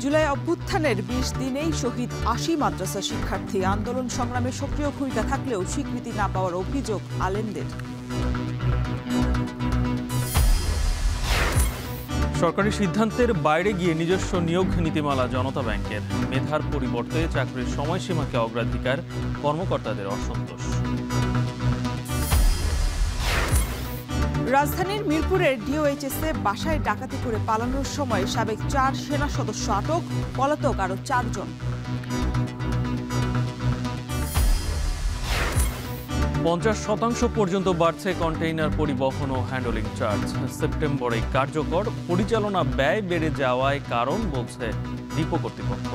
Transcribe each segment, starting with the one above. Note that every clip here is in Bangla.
জুলাই অভ্যুত্থানের ২০ দিনেই শহীদ ৮০ মাদ্রাসা শিক্ষার্থী। আন্দোলন সংগ্রামে সক্রিয় ভূমিকা থাকলেও স্বীকৃতি না পাওয়ার অভিযোগ আলেমদের। সরকারি সিদ্ধান্তের বাইরে গিয়ে নিজস্ব নিয়োগ নীতিমালা জনতা ব্যাংকের। মেধার পরিবর্তে চাকরির সময়সীমাকে অগ্রাধিকার, কর্মকর্তাদের অসন্তোষ। রাজধানীর মিরপুরের ডিওএইচএসে বাসায় ডাকাতি করে পালানোর সময় সাবেক ৪ সেনা সদস্য আটক, পলাতক আরও ৪ জন। ৫০% পর্যন্ত বাড়ছে কন্টেইনার পরিবহন ও হ্যান্ডলিং চার্জ। সেপ্টেম্বরে কার্যকর, পরিচালনা ব্যয় বেড়ে যাওয়ায় কারণ বলছে ডিপো কর্তৃপক্ষ।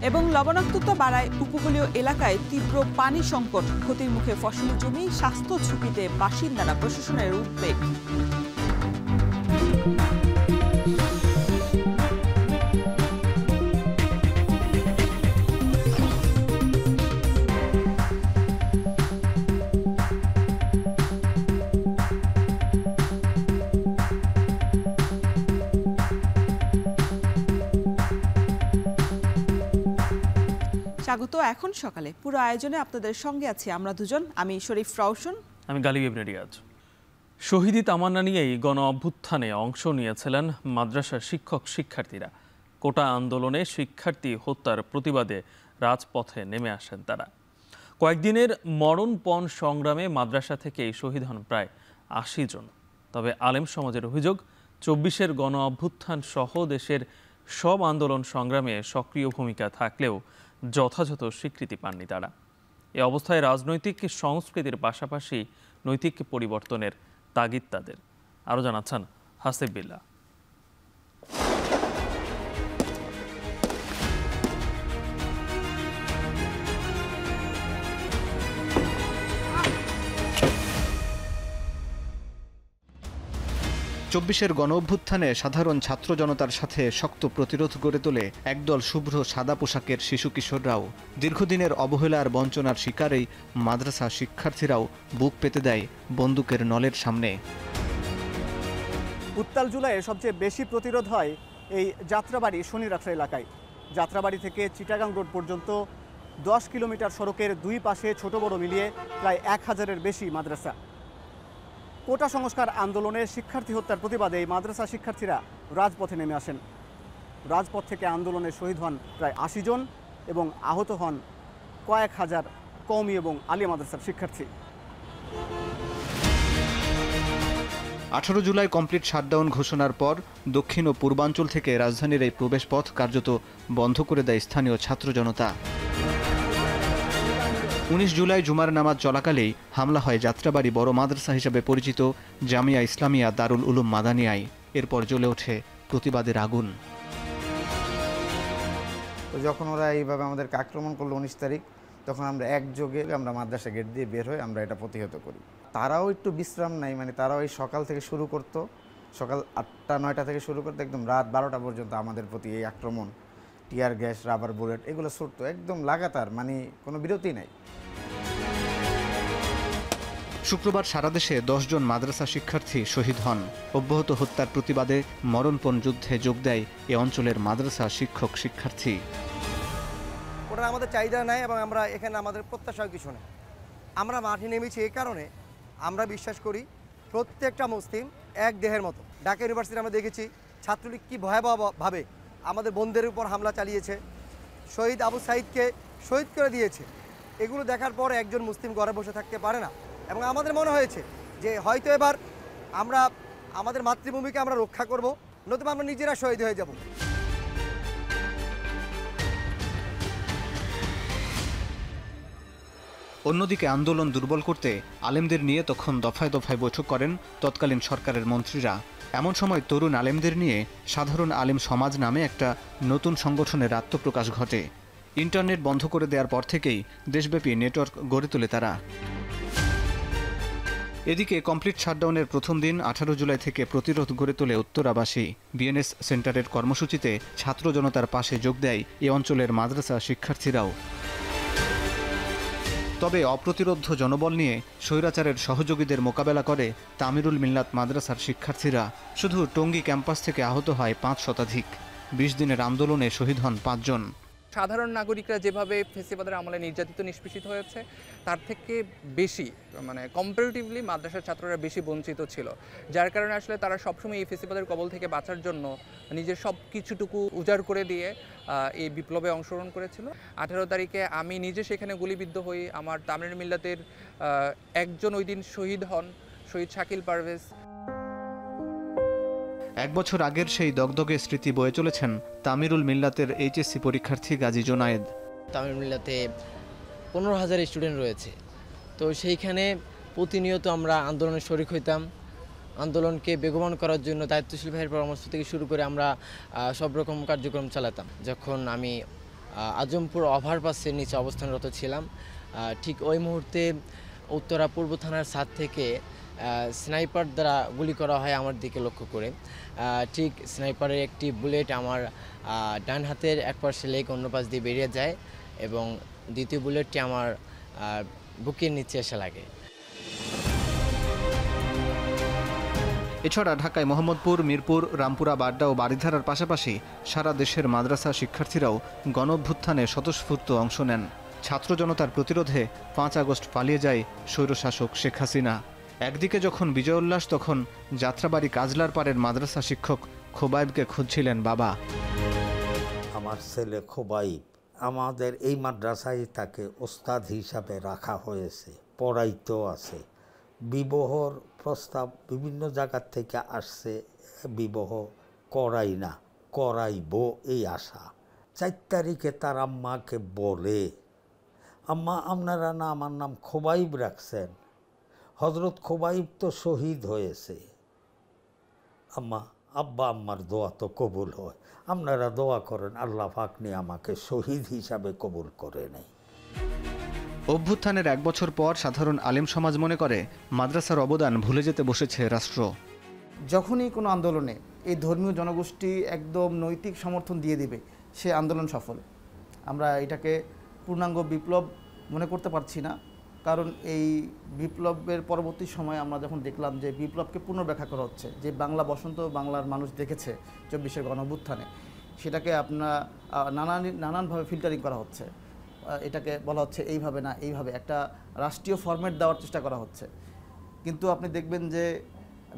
এবং লবণাক্ততা বাড়ায় উপকূলীয় এলাকায় তীব্র পানি সংকট, ক্ষতির মুখে ফসলি জমি, স্বাস্থ্য ঝুঁকিতে বাসিন্দারা, প্রশাসনের উদ্বেগ। স্বাগত। এখন সকালে পুরো আয়োজনে আপনাদের সঙ্গে আছি আমরা দুজন, আমি শরীফ রওশন, আমি গালিব ইবনে রিয়াজ। শহীদি তামান্না নিয়েই গণ অভ্যুত্থানে অংশ নিয়েছিলেন মাদ্রাসার শিক্ষক শিক্ষার্থীরা। কোটা আন্দোলনে শিক্ষার্থী হত্যার প্রতিবাদে রাজপথে নেমে আসেন তারা। কয়েকদিনের মরণপণ সংগ্রামে মাদ্রাসা থেকেই শহীদ হন প্রায় ৮০ জন। তবে আলেম সমাজের অভিযোগ, ২৪-এর গণ অভ্যুত্থান সহ দেশের সব আন্দোলন সংগ্রামে সক্রিয় ভূমিকা থাকলেও যথাযথ স্বীকৃতি পাননি তারা। এ অবস্থায় রাজনৈতিক সংস্কৃতির পাশাপাশি নৈতিক পরিবর্তনের তাগিদ তাদের। আরও জানাচ্ছেন হাসিব বিল্লাহ। ২৪-এর গণঅভ্যুত্থানে সাধারণ ছাত্র জনতার সাথে শক্ত প্রতিরোধ গড়ে তোলে একদল শুভ্র সাদা পোশাকের শিশু কিশোররাও। দীর্ঘদিনের অবহেলা আর বঞ্চনার শিকারেই মাদ্রাসা শিক্ষার্থীরাও বুক পেতে দেয় বন্দুকের নলের সামনে। উত্তাল জুলাইয়ে সবচেয়ে বেশি প্রতিরোধ হয় এই যাত্রাবাড়ি শনিরাখড়া এলাকায়। যাত্রাবাড়ি থেকে চিটাগাং রোড পর্যন্ত ১০ কিলোমিটার সড়কের দুই পাশে ছোট বড় মিলিয়ে প্রায় ১,০০০-এর বেশি মাদ্রাসা। কোটা সংস্কার আন্দোলনে শিক্ষার্থী হত্যার প্রতিবাদে এই মাদ্রাসা শিক্ষার্থীরা রাজপথে নেমে আসেন। রাজপথ থেকে আন্দোলনে শহীদ হন প্রায় ৮০ জন এবং আহত হন কয়েক হাজার কওমি এবং আলিয়া মাদ্রাসার শিক্ষার্থী। ১৮ জুলাই কমপ্লিট শাটডাউন ঘোষণার পর দক্ষিণ ও পূর্বাঞ্চল থেকে রাজধানীর এই প্রবেশপথ কার্যত বন্ধ করে দেয় স্থানীয় ছাত্র জনতা। ১৯ জুলাই জুমার নামাজ চলাকালেই হামলা হয় যাত্রাবাড়ি বড় মাদ্রাসা হিসেবে পরিচিত জামিয়া ইসলামিয়া দারুল উলুম মাদানিয়ায়। এরপর জ্বলে ওঠে প্রতিবাদের আগুন। তো যখন ওরা এইভাবে আমাদেরকে আক্রমণ করলো ১৯ তারিখ, তখন আমরা একযোগে আমরা মাদ্রাসা গেট দিয়ে বের হয়ে আমরা এটা প্রতিহত করি। তারাও একটু বিশ্রাম নাই, মানে তারাও এই সকাল থেকে শুরু করতো, সকাল ৮টা-৯টা থেকে শুরু করতো, একদম রাত ১২টা পর্যন্ত আমাদের প্রতি এই আক্রমণ, টিয়ার গ্যাস, রাবার বুলেট এগুলো ছুটতো একদম লাগাতার, মানে কোনো বিরতি নাই। শুক্রবার সারা দেশে ১০ জন মাদ্রাসা শিক্ষার্থী শহীদ হন। অব্যাহত হত্যার প্রতিবাদে মরণপণ যুদ্ধে যোগ দেয় এ অঞ্চলের মাদ্রাসা শিক্ষক শিক্ষার্থী। ওটা আমাদের চাহিদা নাই এবং আমরা এখানে আমাদের প্রত্যাশাও কিছু নেই। আমরা মাঠে নেমেছি এই কারণে, আমরা বিশ্বাস করি প্রত্যেকটা মুসলিম এক দেহের মতো। ঢাকা ইউনিভার্সিটি আমরা দেখেছি ছাত্রলীগ কী ভয়াবহভাবে আমাদের বোনদের উপর হামলা চালিয়েছে, শহীদ আবু সাইদকে শহীদ করে দিয়েছে। এগুলো দেখার পর একজন মুসলিম ঘরে বসে থাকতে পারে না এবং আমাদের মনে হয়েছে যে হয়তো এবার আমরা আমাদের মাতৃভূমিকে আমরা রক্ষা করব, নতুবা আমরা নিজেরা শহীদ হয়ে যাব। অন্যদিকে আন্দোলন দুর্বল করতে আলেমদের নিয়ে তখন দফায় দফায় বৈঠক করেন তৎকালীন সরকারের মন্ত্রীরা। এমন সময় তরুণ আলেমদের নিয়ে সাধারণ আলেম সমাজ নামে একটা নতুন সংগঠনের আত্মপ্রকাশ ঘটে। ইন্টারনেট বন্ধ করে দেওয়ার পর থেকেই দেশব্যাপী নেটওয়ার্ক গড়ে তোলে তারা। এদিকে কমপ্লিট শাটডাউনের প্রথম দিন ১৮ জুলাই থেকে প্রতিরোধ গড়ে তোলে উত্তরাবাসী। বিএনএস সেন্টারের কর্মসূচিতে ছাত্র জনতার পাশে যোগ দেয় এ অঞ্চলের মাদ্রাসা শিক্ষার্থীরাও। তবে অপ্রতিরোধ জনবল নিয়ে স্বৈরাচারের সহযোগীদের মোকাবেলা করে তামিরুল মিল্লাত মাদ্রাসার শিক্ষার্থীরা। শুধু টঙ্গী ক্যাম্পাস থেকে আহত হয় 5 শতাধিক। 20 দিনের আন্দোলনে শহীদ হন 5 জন। সাধারণ নাগরিকরা যেভাবে ফেসিবাদের আমলে নির্যাতিত নিষ্পেষিত হয়েছে তার থেকে বেশি কম্পারেটিভলি মাদ্রাসার ছাত্ররা বেশি বঞ্চিত ছিল, যার কারণে আসলে তারা সবসময় এই ফেসিবাদের কবল থেকে বাঁচার জন্য নিজের সব কিছুটুকু উজাড় করে দিয়ে এই বিপ্লবে অংশগ্রহণ করেছিল। 18 তারিখে আমি নিজে সেখানে গুলিবিদ্ধ হই। আমার তামিরুল মিল্লাতের একজন ওই দিন শহীদ হন, শহীদ শাকিল পারভেজ। 1 বছর আগের সেই দগদগে স্মৃতি বয়ে চলেছেন তামিরুল মিল্লাতের এইচএসসি পরীক্ষার্থী গাজী জোনায়েদ। তামিরুল মিল্লাতে 15,000 স্টুডেন্ট রয়েছে, তো সেইখানে প্রতিনিয়ত আমরা আন্দোলনে শরিক হইতাম। আন্দোলনকে বেগবান করার জন্য দায়িত্বশীল ভাইয়ের পরামর্শ থেকে শুরু করে আমরা সব রকম কার্যক্রম চালাতাম। যখন আমি আজমপুর ওভারপাসের নিচে অবস্থানরত ছিলাম, ঠিক ওই মুহূর্তে উত্তরা পূর্ব থানার ছাদ থেকে স্নাইপার দ্বারা গুলি করা হয় আমার দিকে লক্ষ্য করে। ঠিক স্নাইপারের একটি বুলেট আমার ডান হাতের এক পাশে লেগ, অন্য পাশ দিয়ে বেরিয়ে যায় এবং দ্বিতীয় বুলেটটি আমার বুকের নিচে এসে লাগে। এছাড়া ঢাকায় মোহাম্মদপুর, মিরপুর, রামপুরা, বাড্ডা ও বারিধারার পাশাপাশি সারা দেশের মাদ্রাসা শিক্ষার্থীরাও গণঅভ্যুত্থানে স্বতঃস্ফূর্ত অংশ নেন। ছাত্র জনতার প্রতিরোধে 5 আগস্ট পালিয়ে যায় স্বৈরশাসক শেখ হাসিনা। একদিকে যখন বিজয় উল্লাস, তখন যাত্রাবাড়ি কাজলার পাড়ের মাদ্রাসা শিক্ষক খোবাইবকে খুঁজছিলেন বাবা। আমার ছেলে খোবাইব, আমাদের এই মাদ্রাসায় তাকে ওস্তাদ হিসাবে রাখা হয়েছে, পড়াইতেও আছে। বিবাহর প্রস্তাব বিভিন্ন জায়গার থেকে আসছে, বিবাহ করাই না, করাইব এই আশা। 4 তারিখে তার আম্মাকে বলে, আম্মা আপনারা না আমার নাম খোবাইব রাখছেন, হজরত খোবাইব তো শহীদ হয়েছে। আব্বা আম্মার দোয়া তো কবুল হয়, আপনারা দোয়া করেন আল্লাহ পাক নিয়ে আমাকে শহীদ হিসাবে কবুল করে নেয়। অভ্যুত্থানের 1 বছর পর সাধারণ আলেম সমাজ মনে করে মাদ্রাসার অবদান ভুলে যেতে বসেছে রাষ্ট্র। যখনই কোনো আন্দোলনে এই ধর্মীয় জনগোষ্ঠী একদম নৈতিক সমর্থন দিয়ে দিবে, সে আন্দোলন সফল। আমরা এটাকে পূর্ণাঙ্গ বিপ্লব মনে করতে পারছি না, কারণ এই বিপ্লবের পরবর্তী সময়ে আমরা যখন দেখলাম যে বিপ্লবকে পুনর্ব্যাখ্যা করা হচ্ছে, যে বাংলা বসন্ত বাংলার মানুষ দেখেছে 24-এর গণঅভ্যুত্থানে, সেটাকে নানানভাবে ফিল্টারিং করা হচ্ছে। এটাকে বলা হচ্ছে এইভাবে না, এইভাবে একটা রাষ্ট্রীয় ফরম্যাট দেওয়ার চেষ্টা করা হচ্ছে। কিন্তু আপনি দেখবেন যে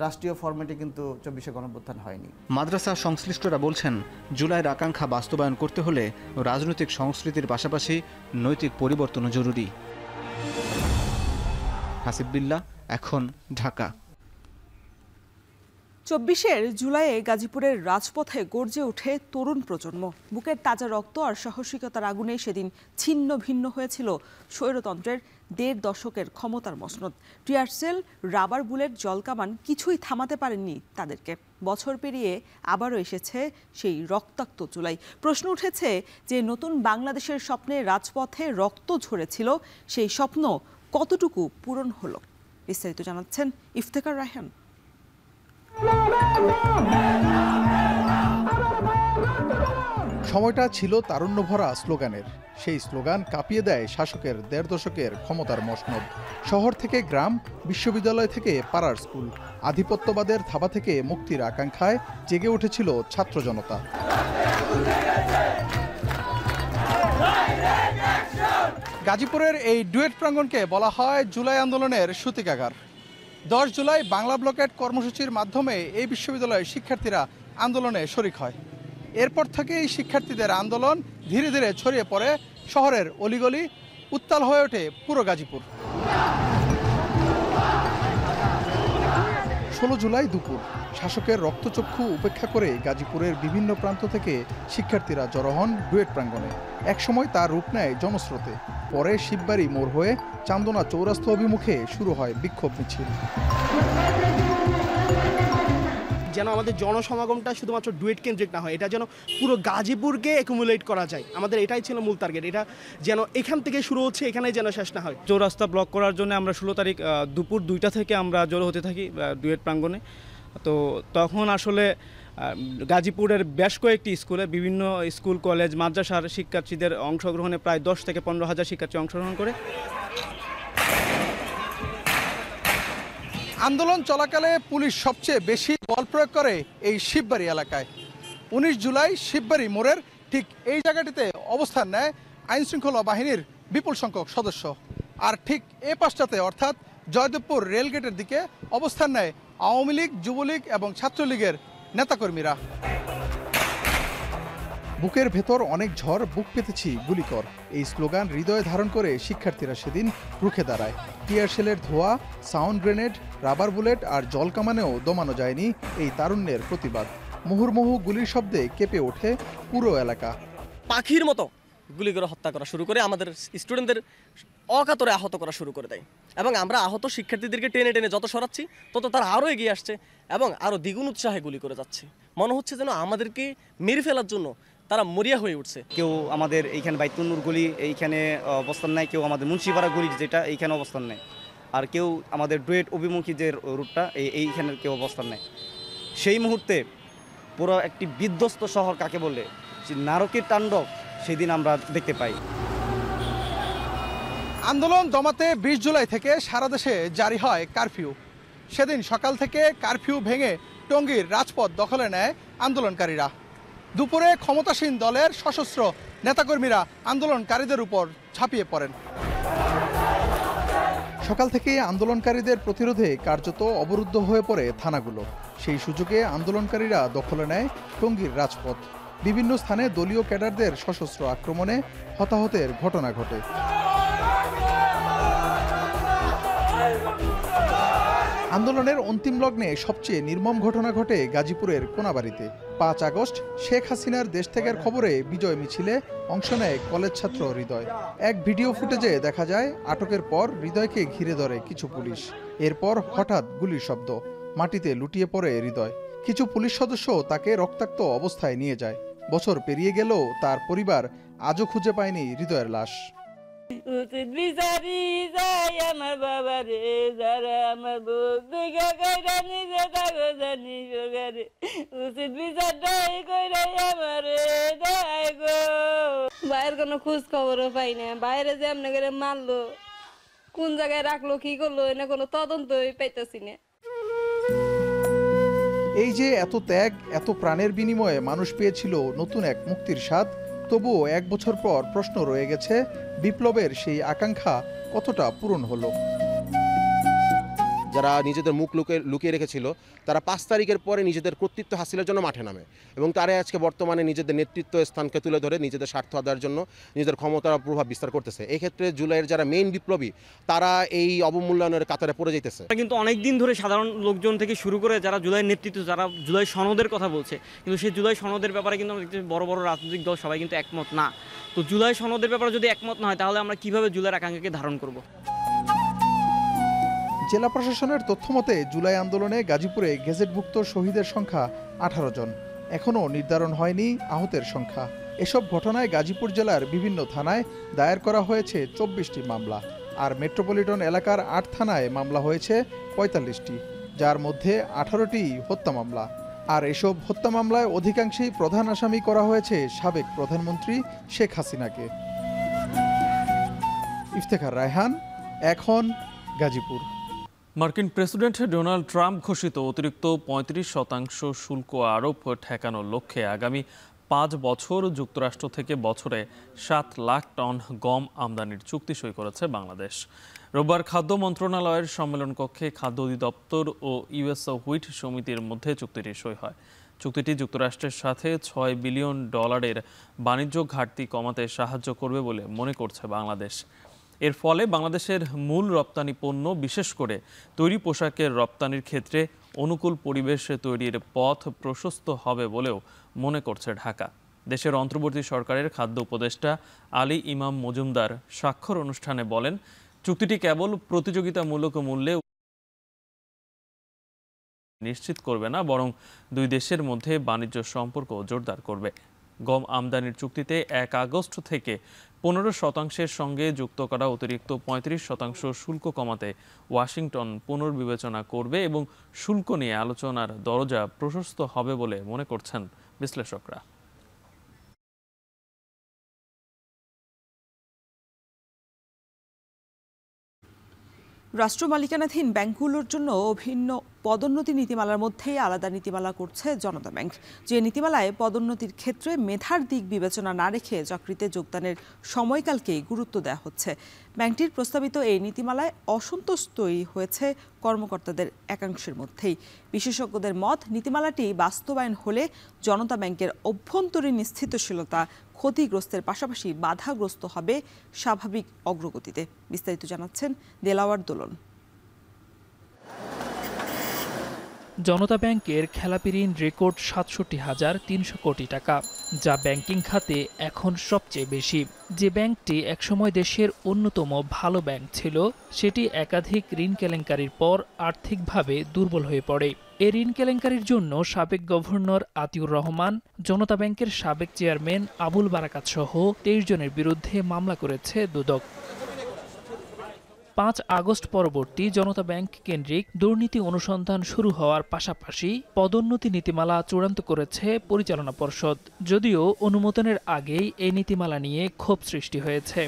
রাষ্ট্রীয় ফরম্যাটে কিন্তু 24-এর গণঅভ্যুত্থান হয়নি। মাদ্রাসা সংশ্লিষ্টরা বলছেন, জুলাইয়ের আকাঙ্ক্ষা বাস্তবায়ন করতে হলে রাজনৈতিক সংস্কৃতির পাশাপাশি নৈতিক পরিবর্তনও জরুরি। হাসিব বিল্লাহ, এখন, ঢাকা। 24 জুলাইয়ে গাজীপুরের রাজপথে গর্জে ওঠে তরুণ প্রজন্ম। বুকের তাজা রক্ত আর সাহসিকতার আগুনে সেদিন ছিন্ন ভিন্ন হয়েছিল স্বৈরতন্ত্রের 1.5 দশকের ক্ষমতার মসনদ। টিয়ারশেল, রাবার বুলেট, জলকামান কিছুই থামাতে পারেননি তাদেরকে। বছর পেরিয়ে আবারও এসেছে সেই রক্তাক্ত জুলাই। প্রশ্ন উঠেছে যে নতুন বাংলাদেশের স্বপ্নে রাজপথে রক্ত ঝরেছিল, সেই স্বপ্ন কতটুকু পূরণ হলো? বিস্তারিত জানাচ্ছেন ইফতেখার রায়হান। সময়টা ছিল তারুণ্য ভরা স্লোগানের। সেই স্লোগান কাঁপিয়ে দেয় শাসকের 1.5 দশকের ক্ষমতার মসনদ। শহর থেকে গ্রাম, বিশ্ববিদ্যালয় থেকে পাড়ার স্কুল, আধিপত্যবাদের থাবা থেকে মুক্তির আকাঙ্ক্ষায় জেগে উঠেছিল ছাত্র জনতা। গাজীপুরের এই ডুয়েট প্রাঙ্গণকে বলা হয় জুলাই আন্দোলনের সূতিকাগার। 10 জুলাই বাংলা ব্লকেট কর্মসূচির মাধ্যমে এই বিশ্ববিদ্যালয়ের শিক্ষার্থীরা আন্দোলনে শরিক হয়। এরপর থেকে এই শিক্ষার্থীদের আন্দোলন ধীরে ধীরে ছড়িয়ে পড়ে শহরের অলিগলি, উত্তাল হয়ে ওঠে পুরো গাজীপুর। 16 জুলাই দুপুর, শাসকের রক্তচক্ষু উপেক্ষা করে গাজীপুরের বিভিন্ন প্রান্ত থেকে শিক্ষার্থীরা জড়ো হন ডুয়েট প্রাঙ্গণে। একসময় তার রূপ নেয় জনস্রোতে। পরে শিববাড়ি মোড় হয়ে চান্দনা চৌরাস্তা অভিমুখে শুরু হয় বিক্ষোভ মিছিল। যেন আমাদের জনসমাগমটা শুধুমাত্র ডুয়েট কেন্দ্রিক না হয়, এটা যেন পুরো গাজীপুরকে অ্যাকুমুলেট করা যায়। আমাদের এটাই ছিল মূল টার্গেট, এটা যেন এখান থেকে শুরু হচ্ছে এখানেই যেন শেষ না হয়। চৌরাস্তা ব্লক করার জন্য আমরা 16 তারিখ দুপুর 2টা থেকে আমরা জড়ো হতে থাকি ডুয়েট প্রাঙ্গণে। তো তখন আসলে গাজীপুরের বেশ কয়েকটি স্কুলে, বিভিন্ন স্কুল, কলেজ, মাদ্রাসার শিক্ষার্থীদের অংশগ্রহণে প্রায় 10 থেকে 15 হাজার শিক্ষার্থী অংশগ্রহণ করে। আন্দোলন চলাকালে পুলিশ সবচেয়ে বেশি বল প্রয়োগ করে এই শিববাড়ি এলাকায়। 19 জুলাই শিববাড়ি মোড়ের ঠিক এই জায়গাটিতে অবস্থান নেয় আইনশৃঙ্খলা বাহিনীর বিপুল সংখ্যক সদস্য। আর ঠিক এ পাশটাতে অর্থাৎ জয়দেবপুর রেলগেটের দিকে অবস্থান নেয় আওয়ামী লীগ, যুবলীগ এবং ছাত্রলীগের নেতাকর্মীরা। বুকের ভেতর অনেক ঝড়, বুক পেতেছি গুলি কর, এই স্লোগান হৃদয়ে ধারণ করে শিক্ষার্থীরা সেদিন রুখে দাঁড়ায়। টিয়ার শেলের ধোঁয়া, সাউন্ড গ্রেনেড, রাবার বুলেট আর জল কামানেও দমানো যায়নি এই তারুণ্যের প্রতিবাদ। মুহুর্মুহু গুলির শব্দে কেঁপে ওঠে পুরো এলাকা। পাখির মতো গুলি করে হত্যা করা শুরু করে, আমাদের স্টুডেন্টদের অকাতরে আহত করা শুরু করে দেয় এবং আমরা আহত শিক্ষার্থীদেরকে টেনে টেনে যত সরাচ্ছি তত তারা আরও এগিয়ে আসছে এবং আরও দ্বিগুণ উৎসাহে গুলি করে যাচ্ছে। মনে হচ্ছে যেন আমাদেরকে মেরে ফেলার জন্য তারা মরিয়া হয়ে উঠছে। কেউ আমাদের এইখানে বাইতুন্নুর গলি এইখানে অবস্থান নেয়, কেউ আমাদের মুন্সিপাড়া গলি যেটা এইখানে অবস্থান নেয়, আর কেউ আমাদের ডুয়েট অভিমুখী যে রুটটা এইখানে কেউ অবস্থান নেয়। সেই মুহূর্তে পুরো একটি বিধ্বস্ত শহর কাকে বলে, নারকীর তাণ্ডব সেদিন আমরা দেখতে পাই। আন্দোলন দমাতে 20 জুলাই থেকে সারা দেশে জারি হয় কারফিউ। সেদিন সকাল থেকে কারফিউ ভেঙে টঙ্গীর রাজপথ দখলে নেয় আন্দোলনকারীরা। দুপুরে ক্ষমতাসীন দলের সশস্ত্র নেতাকর্মীরা আন্দোলনকারীদের উপর ঝাঁপিয়ে পড়েন। সকাল থেকে আন্দোলনকারীদের প্রতিরোধে কার্যত অবরুদ্ধ হয়ে পড়ে থানাগুলো। সেই সুযোগে আন্দোলনকারীরা দখলে নেয় টঙ্গীর রাজপথ। বিভিন্ন স্থানে দলীয় ক্যাডারদের সশস্ত্র আক্রমণে হতাহতের ঘটনা ঘটে। আন্দোলনের অন্তিম লগ্নে সবচেয়ে নির্মম ঘটনা ঘটে গাজীপুরের কোনাবাড়িতে। 5 আগস্ট শেখ হাসিনার দেশ ত্যাগের খবরে বিজয় মিছিলে অংশ নেয় কলেজ ছাত্র হৃদয়। এক ভিডিও ফুটেজে দেখা যায় আটকের পর হৃদয়কে ঘিরে ধরে কিছু পুলিশ। এরপর হঠাৎ গুলির শব্দ, মাটিতে লুটিয়ে পড়ে হৃদয়। কিছু পুলিশ সদস্য তাকে রক্তাক্ত অবস্থায় নিয়ে যায়। বছর পেরিয়ে গেলেও তার পরিবার আজও খুঁজে পায়নি হৃদয়ের লাশ। বাইরের কোনো খোঁজ খবরও পাই না, বাইরে যে এমনি করে মারলো, কোন জায়গায় রাখলো, কি করলো, এনে কোনো তদন্তই পাইতেছি না। এই যে এত ত্যাগ, এত প্রাণের বিনিময়ে মানুষ পেয়েছিল নতুন এক মুক্তির স্বাদ, তবুও 1 বছর পর প্রশ্ন রয়ে গেছে, বিপ্লবের সেই আকাঙ্ক্ষা কতটা পূরণ হলো। যারা নিজেদের মুখ লুকিয়ে রেখেছিল তারা 5 তারিখের পরে নিজেদের কর্তৃত্ব হাসিলের জন্য মাঠে নামে এবং তারা আজকে বর্তমানে নিজেদের নেতৃত্ব স্থানকে তুলে ধরে নিজেদের স্বার্থ আদায়ের জন্য নিজেদের ক্ষমতার প্রভাব বিস্তার করতেছে। এই ক্ষেত্রে জুলাইয়ের যারা মেইন বিপ্লবী তারা এই অবমূল্যায়নের কাতারে পড়ে যাইতেছে। কিন্তু অনেক দিন ধরে সাধারণ লোকজন থেকে শুরু করে যারা জুলাইয়ের নেতৃত্ব, যারা জুলাই সনদের কথা বলছে, কিন্তু সেই জুলাই সনদের ব্যাপারে কিন্তু আমরা দেখতেছি বড় বড় রাজনৈতিক দল সবাই কিন্তু একমত না। তো জুলাই সনদের ব্যাপারে যদি একমত না হয় তাহলে আমরা কিভাবে জুলাইয়ের আকাঙ্ক্ষাকে ধারণ করব? জেলা প্রশাসনের তথ্যমতে জুলাই আন্দোলনে গাজীপুরে গেজেটভুক্ত শহীদের সংখ্যা 18 জন। এখনও নির্ধারণ হয়নি আহতের সংখ্যা। এসব ঘটনায় গাজীপুর জেলার বিভিন্ন থানায় দায়ের করা হয়েছে 24টি মামলা, আর মেট্রোপলিটন এলাকার 8 থানায় মামলা হয়েছে 45টি, যার মধ্যে 18টি হত্যা মামলা। আর এসব হত্যা মামলায় অধিকাংশই প্রধান আসামি করা হয়েছে সাবেক প্রধানমন্ত্রী শেখ হাসিনাকে। ইফতেখার রায়হান, এখন, গাজীপুর। মার্কিন প্রেসিডেন্ট ডোনাল্ড ট্রাম্প ঘোষিত অতিরিক্ত 35% শুল্ক আরোপ ঠেকানোর লক্ষ্যে আগামী 5 বছর যুক্তরাষ্ট্র থেকে বছরে 7 লাখ টন গম আমদানির চুক্তি সই করেছে বাংলাদেশ। রোববার খাদ্য মন্ত্রণালয়ের সম্মেলন কক্ষে খাদ্য অধিদপ্তর ও ইউএস হুইট সমিতির মধ্যে চুক্তিটি সই হয়। চুক্তিটি যুক্তরাষ্ট্রের সাথে $6 বিলিয়ন বাণিজ্য ঘাটতি কমাতে সাহায্য করবে বলে মনে করছে বাংলাদেশ। এর ফলে বাংলাদেশের মূল রপ্তানি পণ্য, বিশেষ করে তৈরি পোশাকের রপ্তানির ক্ষেত্রে অনুকূল পরিবেশ তৈরির পথ প্রশস্ত হবে বলেও মনে করছে ঢাকা। দেশের অন্তর্বর্তী সরকারের খাদ্য উপদেষ্টা আলী ইমাম মজুমদার স্বাক্ষর অনুষ্ঠানে বলেন, চুক্তিটি কেবল প্রতিযোগিতামূলক মূল্যে নিশ্চিত করবে না, বরং দুই দেশের মধ্যে বাণিজ্য সম্পর্ক জোরদার করবে। গম আমদানির চুক্তিতে 1 আগস্ট থেকে 15% সঙ্গে যুক্ত করা অতিরিক্ত 35% শুল্ক কমাতে ওয়াশিংটন পুনর্বিবেচনা করবে এবং শুল্ক নিয়ে আলোচনার দরজা প্রশস্ত হবে বলে মনে করছেন বিশ্লেষকরা। রাষ্ট্র মালিকানাধীন ব্যাংকগুলোর জন্য ভিন্ন পদোন্নতি নীতিমালার মধ্যেই আলাদা নীতিমালা করছে জনতা ব্যাংক। যে নীতিমালায় পদোন্নতির ক্ষেত্রে মেধার দিক বিবেচনা না রেখে চাকরিতে যোগদানের সময়কালকেই গুরুত্ব দেওয়া হচ্ছে। ব্যাংকটির প্রস্তাবিত এই নীতিমালায় অসন্তোষ তৈরি হয়েছে কর্মকর্তাদের একাংশের মধ্যেই। বিশেষজ্ঞদের মত, নীতিমালাটি বাস্তবায়ন হলে জনতা ব্যাংকের অভ্যন্তরীণ স্থিতিশীলতা ক্ষতিগ্রস্তের পাশাপাশি বাধাগ্রস্ত হবে স্বাভাবিক অগ্রগতিতে। বিস্তারিত জানাচ্ছেন দেলাওয়ার দোলন। জনতা ব্যাংকের খেলাপি ঋণ রেকর্ড ৬৭,৩০০ কোটি টাকা, যা ব্যাংকিং খাতে এখন সবচেয়ে বেশি। যে ব্যাংকটি একসময় দেশের অন্যতম ভালো ব্যাংক ছিল, সেটি একাধিক ঋণ কেলেঙ্কারির পর আর্থিকভাবে দুর্বল হয়ে পড়ে। এই ঋণ কেলেঙ্কারির জন্য সাবেক গভর্নর আতিউর রহমান, জনতা ব্যাংকের সাবেক চেয়ারম্যান আবুল বারাকাত সহ ২৩ জনের বিরুদ্ধে মামলা করেছে দুদক। ৫ আগস্ট পরবর্তী জনতা ব্যাংক কেন্দ্রিক দুর্নীতি অনুসন্ধান শুরু হওয়ার পাশাপাশি পদোন্নতি নীতিমালা চূড়ান্ত করেছে পরিচালনা পর্ষদ। যদিও অনুমোদনের আগেই এই নীতিমালা নিয়ে ক্ষোভ সৃষ্টি হয়েছে।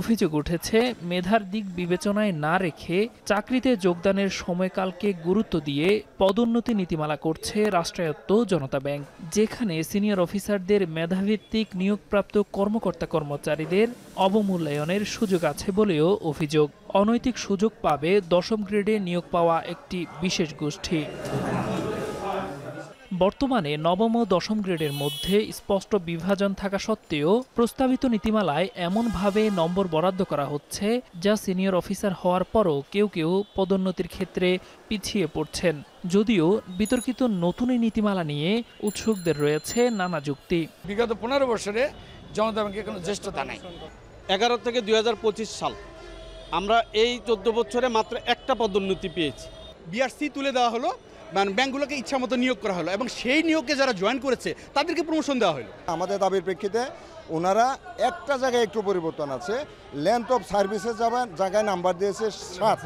অভিযোগ উঠেছে, মেধার দিক বিবেচনায় না রেখে চাকরিতে যোগদানের সময়কালকে গুরুত্ব দিয়ে পদোন্নতি নীতিমালা করছে রাষ্ট্রায়ত্ত জনতা ব্যাংক, যেখানে সিনিয়র অফিসারদের মেধাভিত্তিক নিয়োগপ্রাপ্ত কর্মকর্তা-কর্মচারীদের অবমূল্যায়নের সুযোগ আছে বলেও অভিযোগ। অনৈতিক সুযোগ পাবে ১০ম গ্রেডে নিয়োগ পাওয়া একটি বিশেষ গোষ্ঠী। বর্তমানে নবম ও ১০ম গ্রেডের মধ্যে স্পষ্ট বিভাজন থাকা সত্ত্বেও প্রস্তাবিত নীতিমালায় এমনভাবে নম্বর বরাদ্দ করা হচ্ছে, যা সিনিয়র অফিসার হওয়ার পরও কেউ কেউ পদোন্নতির ক্ষেত্রে পিছিয়ে পড়ছেন। যদিও বিতর্কিত নতুন এই নীতিমালা নিয়ে উৎসুকদের রয়েছে নানা যুক্তি। বিগত ১৫ বছরে জনতা ব্যাংকের কোনো জ্যেষ্ঠতা নাই। ১১ থেকে ২০২৫ সাল আমরা এই ১৪ বছরে মাত্র একটা পদোন্নতি পেয়েছি। বিআরসি তুলে দেওয়া হলো, মানে ব্যাংকগুলোকে ইচ্ছা মতো নিয়োগ করা হলো এবং সেই নিয়োগকে যারা জয়েন করেছে তাদেরকে প্রমোশন দেওয়া হলো। আমাদের দাবির প্রেক্ষিতে ওনারা একটা জায়গায় একটু পরিবর্তন আছে, লেন্থ অফ সার্ভিসের জায়গায় নাম্বার দিয়েছে ৭।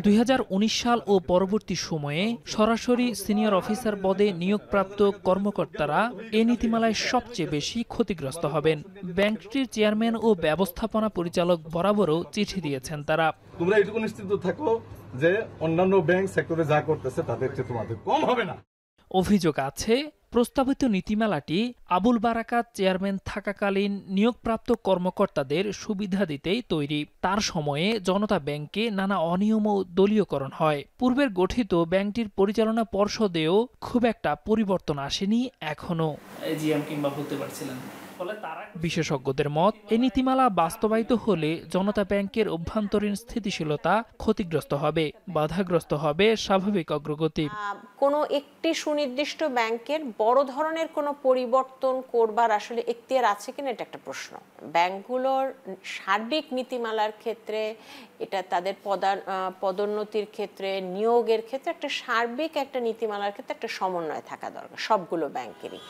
২০১৯ সাল ও পরবর্তী সময়ে সরাসরি সিনিয়র অফিসার পদে নিয়োগপ্রাপ্ত কর্মকর্তারা এ নীতিমালায় সবচেয়ে বেশি ক্ষতিগ্রস্ত হবেন। ব্যাংকটির চেয়ারম্যান ও ব্যবস্থাপনা পরিচালক বরাবরও চিঠি দিয়েছেন তারা। তোমরা এটুকু নিশ্চিত থাকো যে অন্যান্য ব্যাংক সেক্টরে যা করতেছে তাদের চেয়ে তোমাদের কম হবে না। অভিযোগ আছে, প্রস্তাবিত নীতিমালাটি আবুল বারাকাত চেয়ারম্যান থাকাকালীন নিয়োগপ্রাপ্ত কর্মকর্তাদের সুবিধা দিতেই তৈরি। তার সময়ে জনতা ব্যাংকে নানা অনিয়ম ও দলীয়করণ হয়। পূর্বের গঠিত ব্যাংকটির পরিচালনা পর্ষদেও খুব একটা পরিবর্তন আসেনি এখনো। বিশেষজ্ঞদের মত, এই নীতিমালা বাস্তবায়িত হলে জনতা ব্যাংকের অভ্যন্তরীণ স্থিতিশীলতা ক্ষতিগ্রস্ত হবে, বাধাগ্রস্ত হবে স্বাভাবিক অগ্রগতি। কোনো একটি সুনির্দিষ্ট ব্যাংকের বড় ধরনের কোনো পরিবর্তন করবার আসলে এখতিয়ার আছে কিনা, এটা একটা প্রশ্ন। ব্যাংকগুলোর সার্বিক নীতিমালার ক্ষেত্রে, এটা তাদের পদোন্নতির ক্ষেত্রে, নিয়োগের ক্ষেত্রে একটা সার্বিক একটা নীতিমালার ক্ষেত্রে একটা সমন্বয় থাকা দরকার সবগুলো ব্যাংকেরই।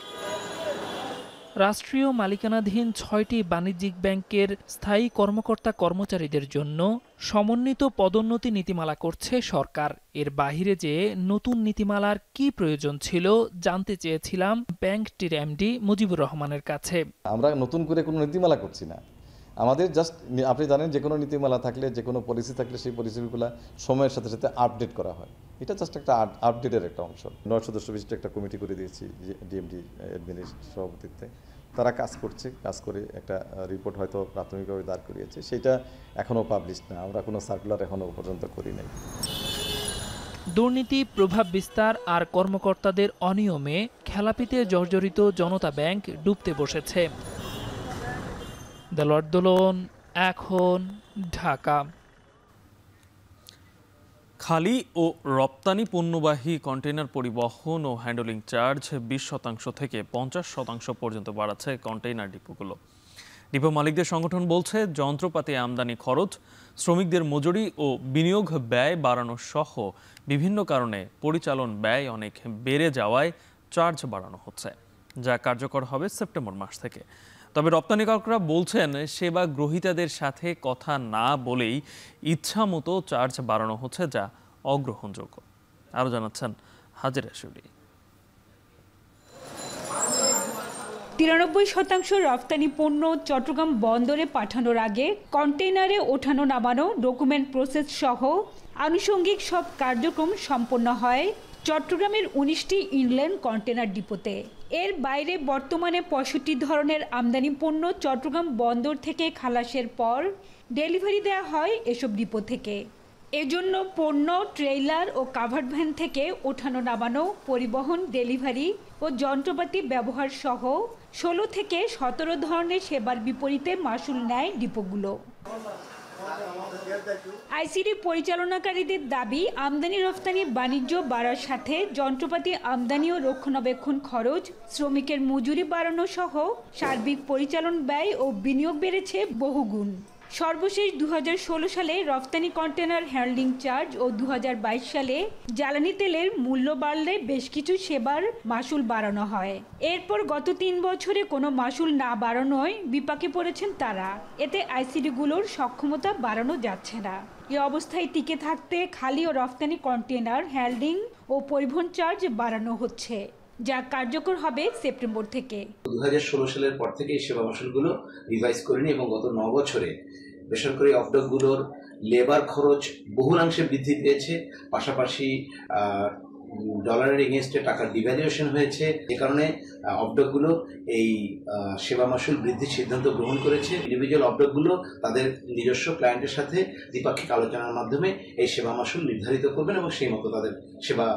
রাষ্ট্রীয় মালিকানাধীন ৬টি বাণিজ্যিক ব্যাংকের স্থায়ী কর্মকর্তা কর্মচারীদের জন্য সমন্বিত পদোন্নতি নীতিমালা করছে সরকার। এর বাহিরে যে নতুন নীতিমালার কি প্রয়োজন ছিল জানতে চেয়েছিলাম ব্যাংকটির এমডি মুজিবুর রহমানের কাছে। আমরা নতুন করে কোনো নীতিমালা করছি না, আমাদের জাস্ট, আপনি জানেন যে কোনো নীতিমালা থাকলে, যে কোনো পলিসি থাকলে সেই পলিসিগুলো সময়ের সাথে সাথে আপডেট করা হয়। এটা জাস্ট একটা আপডেটের একটা অংশ। ৯ সদস্য বিশিষ্ট একটা কমিটি করে দিয়েছি ডিএমডি অ্যাডমিনের সভাপতিত্বে। তারা কাজ করছে, কাজ করে একটা রিপোর্ট হয়তো প্রাথমিকভাবে দাঁড় করিয়েছে, সেটা এখনও পাবলিশ না। আমরা কোনো সার্কুলার এখনও পর্যন্ত করি নাই। দুর্নীতি, প্রভাব বিস্তার আর কর্মকর্তাদের অনিয়মে খেলাপিতে জর্জরিত জনতা ব্যাংক ডুবতে বসেছে। দেলোয়ার দোলন, এখন, ঢাকা। খালি ও রপ্তানি পণ্যবাহী কন্টেইনার পরিবহন ও হ্যান্ডলিং চার্জ ২০% থেকে ৫০% পর্যন্ত বাড়াচ্ছে কন্টেইনার ডিপোগুলো। ডিপো মালিকদের সংগঠন বলছে, যন্ত্রপাতি আমদানি খরচ, শ্রমিকদের মজুরি ও বিনিয়োগ ব্যয় বাড়ানো সহ বিভিন্ন কারণে পরিচালন ব্যয় অনেক বেড়ে যাওয়ায় চার্জ বাড়ানো হচ্ছে, যা কার্যকর হবে সেপ্টেম্বর মাস থেকে। তবে রপ্তানিকারকরা বলছেন, সেবা গ্রহীতাদের সাথে কথা না বলেই ইচ্ছামতো চার্জ বাড়ানো হচ্ছে, যা অগ্রহণযোগ্য। আরও জানাচ্ছেন হাজিরা শুলি। 93% রফতানি পণ্য চট্টগ্রাম বন্দরে পাঠানোর আগে কন্টেইনারে ওঠানো নামানো, ডকুমেন্ট প্রসেস সহ আনুষঙ্গিক সব কার্যক্রম সম্পন্ন হয় চট্টগ্রামের 19টি ইনল্যান্ড কন্টেইনার ডিপোতে। এর বাইরে বর্তমানে 65 ধরনের আমদানি পণ্য চট্টগ্রাম বন্দর থেকে খালাসের পর ডেলিভারি দেওয়া হয় এসব ডিপো থেকে। এজন্য পণ্য ট্রেইলার ও কাভার্ড ভ্যান থেকে ওঠানো নামানো, পরিবহন, ডেলিভারি ও যন্ত্রপাতি ব্যবহার সহ 16 থেকে 17 ধরনের সেবার বিপরীতে মাশুল নেয় ডিপোগুলো। আইসিডি পরিচালনাকারীদের দাবি, আমদানি রফতানি বাণিজ্য বাড়ার সাথে যন্ত্রপাতি আমদানি ও রক্ষণাবেক্ষণ খরচ, শ্রমিকের মজুরি বাড়ানো সহ সার্বিক পরিচালন ব্যয় ও বিনিয়োগ বেড়েছে বহুগুণ। সর্বশেষ 2016 সালে রফতানি কন্টেনার হ্যান্ডলিং চার্জ ও 2022 সালে জ্বালানি তেলের মূল্য বাড়লে বেশ কিছু সেবার মাশুল বাড়ানো হয়। এরপর গত 3 বছরে কোনো মাশুল না বাড়ানোয় বিপাকে পড়েছেন তারা। এতে আইসিডিগুলোর সক্ষমতা বাড়ানো যাচ্ছে না। এ অবস্থায় টিকে থাকতে খালি ও রফতানি কন্টেনার হ্যান্ডলিং ও পরিবহন চার্জ বাড়ানো হচ্ছে, যা কার্যকর হবে সেপ্টেম্বর থেকে। 2016 সালের পর থেকে এই সেবা মাশুলগুলো রিভাইজ করেনি এবং গত 9 বছরে বেসরকারি অফডকগুলোর লেবার খরচ বহুলাংশে বৃদ্ধি পেয়েছে। পাশাপাশি ডলারের এগেনস্টে টাকার ডিভ্যালুয়েশন হয়েছে, যে কারণে অফডকগুলো এই সেবা মাশুল বৃদ্ধির সিদ্ধান্ত গ্রহণ করেছে। ইন্ডিভিজুয়াল অফডকগুলো তাদের নিজস্ব ক্লায়েন্টের সাথে দ্বিপাক্ষিক আলোচনার মাধ্যমে এই সেবা মাশুল নির্ধারিত করবেন এবং সেই মতো তাদের সেবা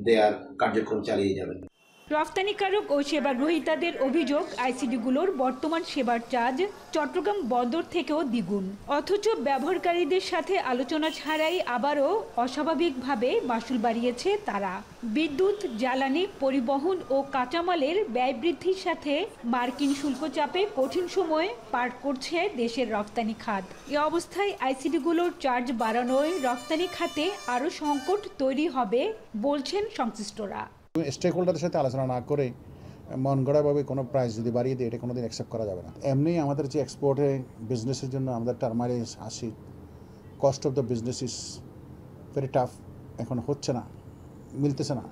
দেওয়ার কার্যক্রম চালিয়ে যাবেন। রফতানিকারক ও সেবা গ্রহীতাদের অভিযোগ, আইসিডিগুলোর বর্তমান সেবার চার্জ চট্টগ্রাম বন্দর থেকেও দ্বিগুণ, অথচ ব্যবহারকারীদের সাথে আলোচনা ছাড়াই আবারও অস্বাভাবিকভাবে মাশুল বাড়িয়েছে তারা। বিদ্যুৎ, জ্বালানি, পরিবহন ও কাঁচামালের ব্যয় বৃদ্ধির সাথে মার্কিন শুল্ক চাপে কঠিন সময় পার করছে দেশের রফতানি খাত। এ অবস্থায় আইসিডিগুলোর চার্জ বাড়ানোয় রফতানি খাতে আরও সংকট তৈরি হবে বলছেন সংশ্লিষ্টরা। স্টেক হোল্ডারের সাথে আলোচনা না করে মন গড়াভাবে কোনো প্রাইস যদি বাড়িয়ে দিই, এটা কোনোদিন অ্যাকসেপ্ট করা যাবে না। এমনি আমাদের যে এক্সপোর্টে বিজনেসের জন্য আমাদের টার্মারিজ 80, cost of the business is very tough, এখন হচ্ছে না, মিলতেছে না।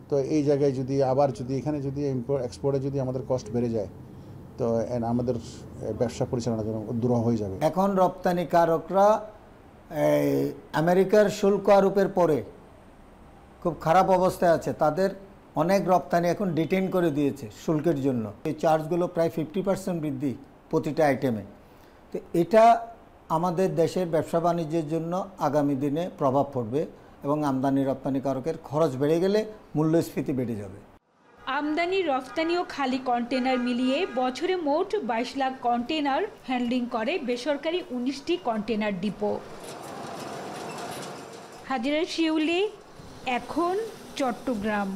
তো এই জায়গায় যদি এখানে যদি এক্সপোর্টে যদি আমাদের কস্ট বেড়ে যায়, তো আমাদের ব্যবসা পরিচালনার জন্য দুরূহ হয়ে যাবে। এখন রপ্তানিকারকরা আমেরিকার শুল্ক আরোপের পরে খুব খারাপ অবস্থায় আছে। তাদের অনেক রপ্তানি এখন ডিটেইন করে দিয়েছে শুল্কের জন্য। এই চার্জগুলো প্রায় 50% বৃদ্ধি প্রতিটা আইটেমে। তো এটা আমাদের দেশের ব্যবসা বাণিজ্যের জন্য আগামী দিনে প্রভাব পড়বে এবং আমদানি রপ্তানিকারকের খরচ বেড়ে গেলে মূল্যস্ফীতি বেড়ে যাবে। আমদানি, রফতানি ও খালি কন্টেনার মিলিয়ে বছরে মোট 22 লাখ কন্টেনার হ্যান্ডলিং করে বেসরকারি 19টি কন্টেনার ডিপো। হাজিরা শিউলি, এখন চট্টগ্রাম।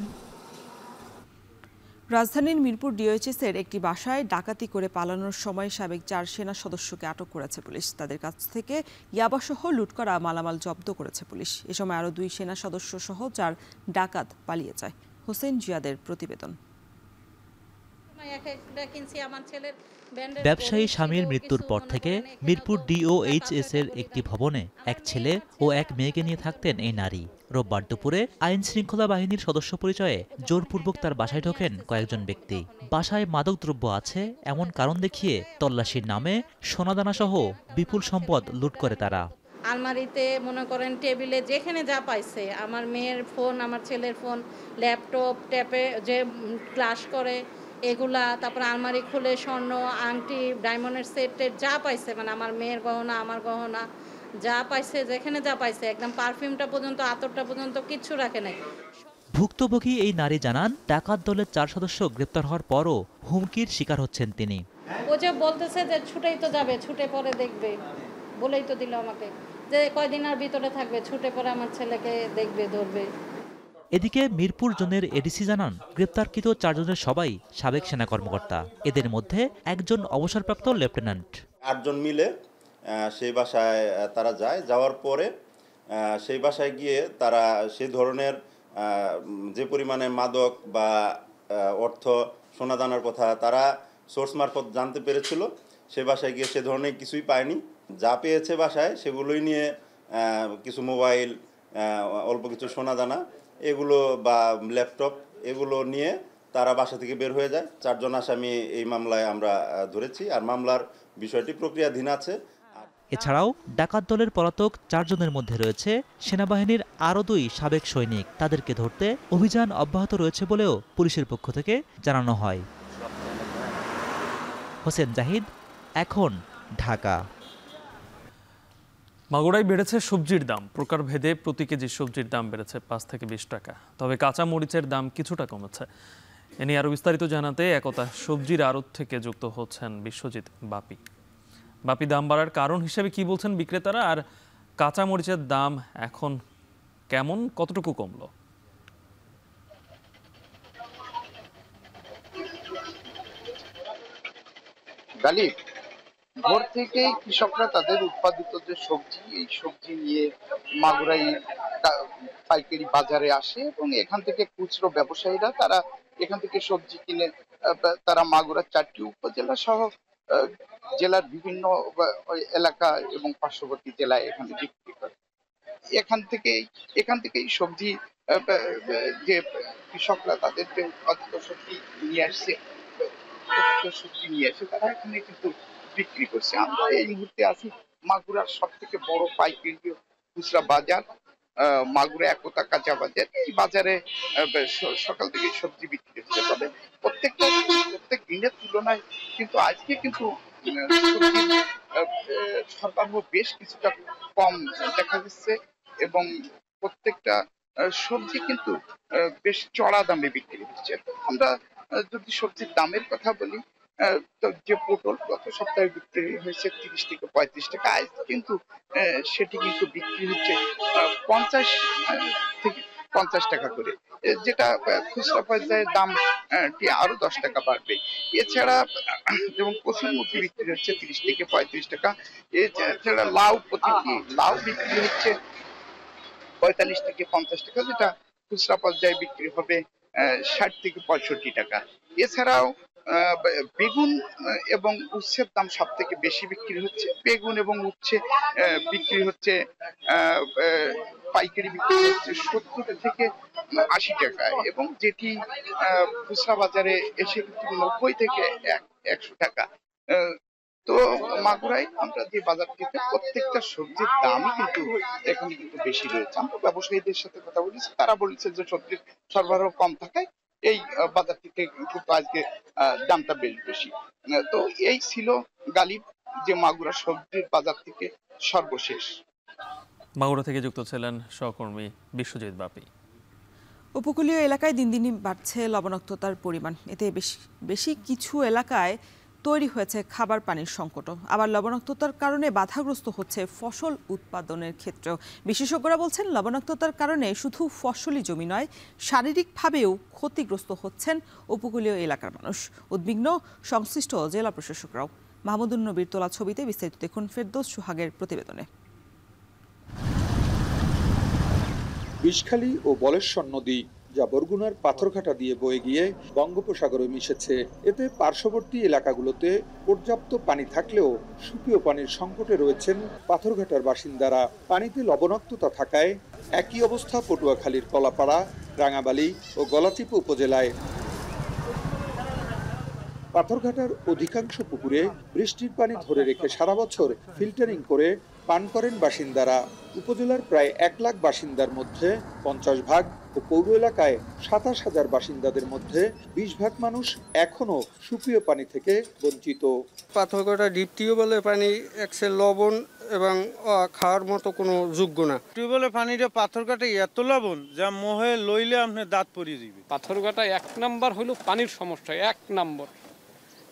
রাজধানীর মিরপুর ডিওএইচএসের একটি বাসায় ডাকাতি করে পালানোর সময় সাবেক 4 সেনা সদস্যকে আটক করেছে পুলিশ। তাদের কাছ থেকে ইয়াবাসহ লুট করা মালামাল জব্দ করেছে পুলিশ। এ সময় আরও 2 সেনা সদস্য সহ 4 ডাকাত পালিয়ে যায়। হোসেন জিয়াদের প্রতিবেদন। ব্যবসায়ী স্বামীর মৃত্যুর পর থেকে মিরপুর ডিওএইচএস এর একটি ভবনে এক ছেলে ও এক মেয়েকে নিয়ে থাকতেন এই নারী। রোববার দুপুরে আইন শৃঙ্খলা বাহিনীর সদস্য পরিচয়ে জোরপূর্বক তার বাসায় ঢোকেন কয়েকজন ব্যক্তি। বাসায় মাদকদ্রব্য আছে এমন কারণ দেখিয়ে তল্লাশির নামে সোনাদানা সহ বিপুল সম্পদ লুট করে তারা। আলমারিতে মনে করেন টেবিলে যেখানে যা পাইছে, আমার মেয়ের ফোন, আমার ছেলের ফোন, ল্যাপটপ, ট্যাপে যে ক্লাস করে এগুলা, তারপর আলমারি খুলে স্বর্ণ, আংটি, ডায়মন্ডের সেটের যা পাইছে, মানে আমার মেয়ের গহনা, আমার গহনা যা পাইছে, যেখানে যা পাইছে, একদম পারফিউমটা পর্যন্ত, আতরটা পর্যন্ত কিচ্ছু রাখে নাই। ভুক্তভোগী এই নারী জানান, ডাকাত দলের 4 সদস্য গ্রেপ্তার হওয়ার পরও হুমকির শিকার হচ্ছেন তিনি। ও যে বলতেছে যে ছুটেই তো যাবে, ছুটে পরে দেখবে, বলেই তো দিল আমাকে যে কয়দিন আর ভিতরে থাকবে, ছুটে পরে আমার ছেলেকে দেখবে, ধরবে। এদিকে মিরপুর জোনের এডিসি জানান, গ্রেপ্তারকৃত 4 জনের সবাই সাবেক সেনা কর্মকর্তা। এদের মধ্যে একজন অবসরপ্রাপ্ত লেফটেন্যান্ট। 8 জন মিলে সেই বাসায় তারা যায়। যাওয়ার পরে সেই বাসায় গিয়ে তারা সেই ধরনের যে পরিমাণে মাদক বা অর্থ, সোনাদানার কথা তারা সোর্স মারফত জানতে পেরেছিল। সে বাসায় গিয়ে সে ধরনের কিছুই পায়নি। যা পেয়েছে বাসায় সেগুলোই নিয়ে কিছু মোবাইল, অল্প কিছু সোনাদানা এগুলো বা ল্যাপটপ এগুলো নিয়ে তারা বাসা থেকে বের হয়ে যায়। 4 জন আসামি এই মামলায় আমরা ধরেছি, আর মামলার বিষয়টি প্রক্রিয়াধীন আছে। এছাড়াও ডাকাত দলের পলাতক 4 জনের মধ্যে রয়েছে সেনাবাহিনীর আরও 2 সাবেক সৈনিক। তাদেরকে ধরতে অভিযান অব্যাহত রয়েছে বলেও পুলিশের পক্ষ থেকে জানানো হয়। হোসেন জাহিদ, এখন, ঢাকা। মাগুরায় বেড়েছে সবজির দাম। প্রকারভেদে প্রতি কেজি সবজির দাম বেড়েছে 5 থেকে 20 টাকা। তবে কাঁচা মরিচের দাম কিছুটা কমেছে। এ নিয়ে আরও বিস্তারিত জানাতে একতা সবজির আড়ত থেকে যুক্ত হচ্ছেন বিশ্বজিৎ বাপি। বাপি, দাম বাড়ার কারণ হিসেবে কি বলছেন বিক্রেতারা, আর কাঁচা মরিচের দাম এখন কেমন, কতটুকু কমলো? গালিব, ভোর থেকেই কৃষকরা তাদের উৎপাদিত যে সবজি, এই সবজি নিয়ে মাগুরাই পাইকারি বাজারে আসে এবং এখান থেকে খুচরো ব্যবসায়ীরা তারা এখান থেকে সবজি কিনে তারা মাগুরা 4টি উপজেলা সহ জেলার বিভিন্ন এলাকা এবং পার্শ্ববর্তী জেলায় এখানে বিক্রি করে। এখান থেকেই সবজি যে কৃষকরা তাদের যে উৎপাদিত সবজি নিয়ে আসছে তারা এখানে কিন্তু বিক্রি করছে। আমরা এই মুহূর্তে আছি মাগুরার সব থেকে বড় পাইকারি খুচরা বাজার, মাগুরা একতা কাঁচা বাজার। এই বাজারে সকাল থেকে সবজি বিক্রি হচ্ছে। তবে প্রত্যেক দিনের তুলনায় কিন্তু আজকে কিন্তু সরবরাহ বেশ কিছুটা কম দেখা যাচ্ছে এবং প্রত্যেকটা সবজি কিন্তু বেশ চড়া দামে বিক্রি হচ্ছে। আমরা যদি সবজির দামের কথা বলি, যে পটল গত সপ্তাহে বিক্রি হয়েছে 30 থেকে 35 টাকা, আজ কিন্তু সেটি কিন্তু বিক্রি হচ্ছে 50 থেকে 50 টাকা করে, যেটা খুচরা পর্যায়ে দামটি আরো 10 টাকা বাড়বে। এছাড়া যেমন কচুর মুখী বিক্রি হচ্ছে 30 থেকে 35 টাকা। এছাড়া লাউ বিক্রি হচ্ছে 45 থেকে 50 টাকা, যেটা খুচরা পর্যায়ে বিক্রি হবে 60 থেকে 65 টাকা। এছাড়াও বেগুন এবং উচ্ছের দাম সব থেকে বেশি বিক্রি হচ্ছে। বেগুন এবং উচ্ছে বিক্রি হচ্ছে পাইকারি বিক্রি হচ্ছে 70 থেকে 80 টাকা এবং যেটি খুচরা বাজারে এসে কিন্তু 90 থেকে 100 টাকা। তো মাগুরায় আমরা যে বাজারটিতে প্রত্যেকটা সবজির দামই কিন্তু এখানে কিন্তু বেশি রয়েছে। আমরা ব্যবসায়ীদের সাথে কথা বলেছি, তারা বলছে যে সবজির সরবরাহ কম থাকায় এই বাজারটিতে কিন্তু আজকে দামটা বেশ বেশি। তো এই ছিল গালিব যে মাগুরা সবজির বাজার থেকে সর্বশেষ। মাগুরা থেকে যুক্ত ছিলেন সহকর্মী বিশ্বজিৎ বাপি। উপকূলীয় এলাকায় দিন দিনই বাড়ছে লবণাক্ততার পরিমাণ। এতে বেশি কিছু এলাকায় তৈরি হয়েছে খাবার পানির সংকটও। আবার লবণাক্ততার কারণে বাধাগ্রস্ত হচ্ছে ফসল উৎপাদনের ক্ষেত্রেও। বিশেষজ্ঞরা বলছেন, লবণাক্ততার কারণে শুধু ফসলি জমি নয়, শারীরিকভাবেও ক্ষতিগ্রস্ত হচ্ছেন উপকূলীয় এলাকার মানুষ। উদ্বিগ্ন সংশ্লিষ্ট জেলা প্রশাসকরাও। মাহমুদুন নবীর তোলা ছবিতে বিস্তারিত দেখুন ফেরদৌস সুহাগের প্রতিবেদনে। বিষখালী ও বলেশ্বর নদী, যা বরগুনার পাথরঘাটা দিয়ে বয়ে গিয়ে বঙ্গোপসাগরে মিশেছে, এতে পার্শ্ববর্তী এলাকাগুলোতে পর্যাপ্ত পানি থাকলেও সুপেয় পানির সংকটে রয়েছেন পাথরঘাটার বাসিন্দারা। পানিতে লবণাক্ততা থাকায় একই অবস্থা পটুয়াখালীর কলাপাড়া, রাঙাবালি ও গলাচিপা উপজেলায়। পাথরঘাটার অধিকাংশ পুকুরে বৃষ্টির পানি ধরে রেখে সারা বছর ফিল্টারিং করে পান করেন বাসিন্দারা। উপজেলার প্রায় 1 লাখ বাসিন্দার মধ্যে 50 ভাগ ও পৌর এলাকায় 27,000 বাসিন্দাদের মধ্যে 20 ভাগ মানুষ এখনো সুপেয় পানি থেকে বঞ্চিত। পাথরঘাটা ডিপ টিউবওয়েলের পানি একসে লবণ এবং খাওয়ার মতো কোনো যোগ্য না। টিউবওয়েলের পানিটা পাথরঘাটা এত লবণ যা মোহে লইলে আপনার দাঁত পড়িয়ে দিবে। পাথরঘাটা 1 নাম্বার হলো পানির সমস্যা, 1 নাম্বার।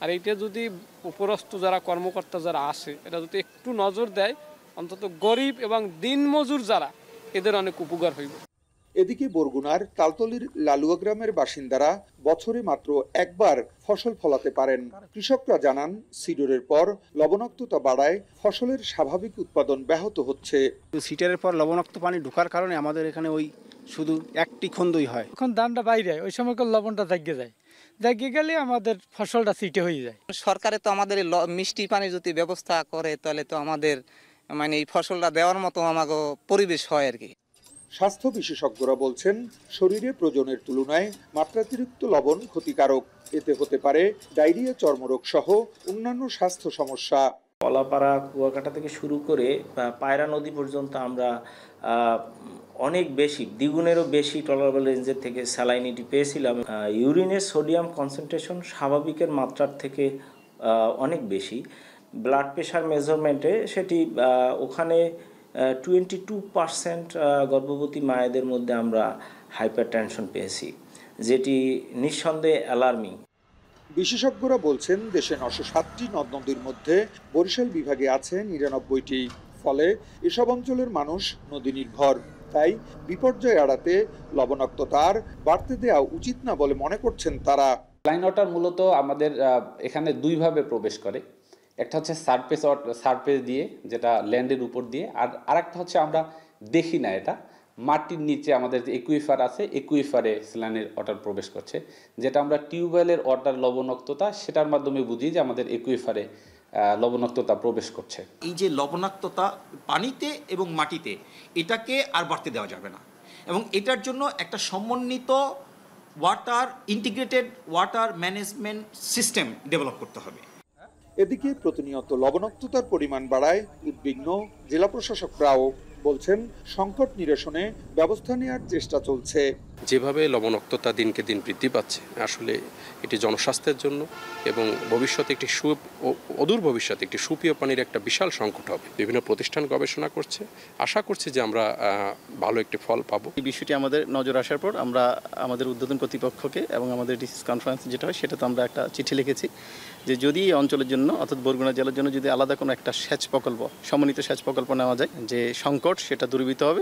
আর এইটা যদি উপরস্থ যারা কর্মকর্তা যারা আসে, এটা যদি একটু নজর দেয়, অন্তত গরিব এবং দিনমজুর যারা, এদের অনেক উপকার হইবে। এদিকে বরগুনার তালতলির লালুয়া গ্রামের বাসিন্দারা বছরে মাত্র একবার ফসল ফলাতে পারেন। কৃষকরা জানান, সিডরের পর লবণাক্ততা বাড়ায় ফসলের স্বাভাবিক উৎপাদন ব্যাহত হচ্ছে। সিডরের পর লবণাক্ত পানি ঢোকার কারণে আমাদের এখানে ওই শুধু একটি খন্দই হয়। এখন ধানটা বাইরে, ওই সময় লবণটা জাগিয়ে যায়, জাগিয়ে গেলে আমাদের ফসলটা সিটে হয়ে যায়। সরকারে তো আমাদের মিষ্টি পানি যদি ব্যবস্থা করে, তাহলে তো আমাদের মানে এই ফসলটা দেওয়ার মতো আমাকে পরিবেশ হয় আর কি। স্বাস্থ্য বিশেষজ্ঞরা বলছেন শরীরে প্রয়োজনের তুলনায় মাত্রাতিরিক্ত লবণ ক্ষতিকারক। এতে হতে পারে ডায়রিয়া, চর্মরোগ সহ অন্যান্য স্বাস্থ্য সমস্যা। কলাপাড়া, কুয়াকাটা থেকে শুরু করে পায়রা নদী পর্যন্ত আমরা অনেক বেশি, দ্বিগুণেরও বেশি টলারেবল রেঞ্জের থেকে স্যালাইনিটি পেয়েছিলাম। ইউরিনের সোডিয়াম কনসেন্ট্রেশন স্বাভাবিকের মাত্রার থেকে অনেক বেশি। ব্লাড প্রেশার মেজারমেন্টে সেটি ওখানে 22% গর্ভবতী মায়েদের মধ্যে আমরা হাইপারটেনশন পেয়েছি, যেটি নিঃসন্দেহে অ্যালার্মিং। বিশেষজ্ঞরা বলছেন দেশে 907টি নদ নদীর মধ্যে বরিশাল বিভাগে আছে 99টি। ফলে এসব অঞ্চলের মানুষ নদী নির্ভর। তাই বিপর্যয় এড়াতে লবণাক্ততা আর বাড়তে দেওয়া উচিত না বলে মনে করছেন তারা। লাইন ওয়াটার মূলত আমাদের এখানে দুইভাবে প্রবেশ করে। একটা হচ্ছে সারফেস দিয়ে, যেটা ল্যান্ডের উপর দিয়ে, আর আরেকটা হচ্ছে আমরা দেখি না, এটা মাটির নিচে আমাদের যে একুইফার আছে, একুইফারে স্যালাইনের ওয়াটার প্রবেশ করছে, যেটা আমরা টিউবওয়েলের ওয়াটার লবণাক্ততা সেটার মাধ্যমে বুঝি যে আমাদের একুইফারে লবণাক্ততা প্রবেশ করছে। এই যে লবণাক্ততা পানিতে এবং মাটিতে, এটাকে আর বাড়তে দেওয়া যাবে না, এবং এটার জন্য একটা সমন্বিত integrated water management system develop করতে হবে। এদিকে প্রতিনিয়ত লবণাক্ততার পরিমাণ বাড়ায় উদ্বিগ্ন জেলা প্রশাসকরাও। বলছেন সংকট নিরসনে ব্যবস্থা নেওয়ার চেষ্টা চলছে। যেভাবে লবণাক্ততা দিনকে দিন বৃদ্ধি পাচ্ছে, আসলে এটি জনস্বাস্থ্যের জন্য এবং ভবিষ্যতে একটি অদূর ভবিষ্যতে একটি সুপেয় পানির একটা বিশাল সংকট হবে। বিভিন্ন প্রতিষ্ঠান গবেষণা করছে, আশা করছি যে আমরা ভালো একটি ফল পাবো। এই বিষয়টি আমাদের নজর আসার পর আমরা আমাদের ঊর্ধ্বতন কর্তৃপক্ষকে এবং আমাদের ডিসিস কনফারেন্স যেটা হয় সেটাতে আমরা একটা চিঠি লিখেছি যে যদি এই অঞ্চলের জন্য, অর্থাৎ বরগুনা জেলার জন্য যদি আলাদা কোনো একটা সেচ প্রকল্প, সমন্বিত সেচ প্রকল্প নেওয়া যায়, যে সংকট সেটা দূরীভূত হবে।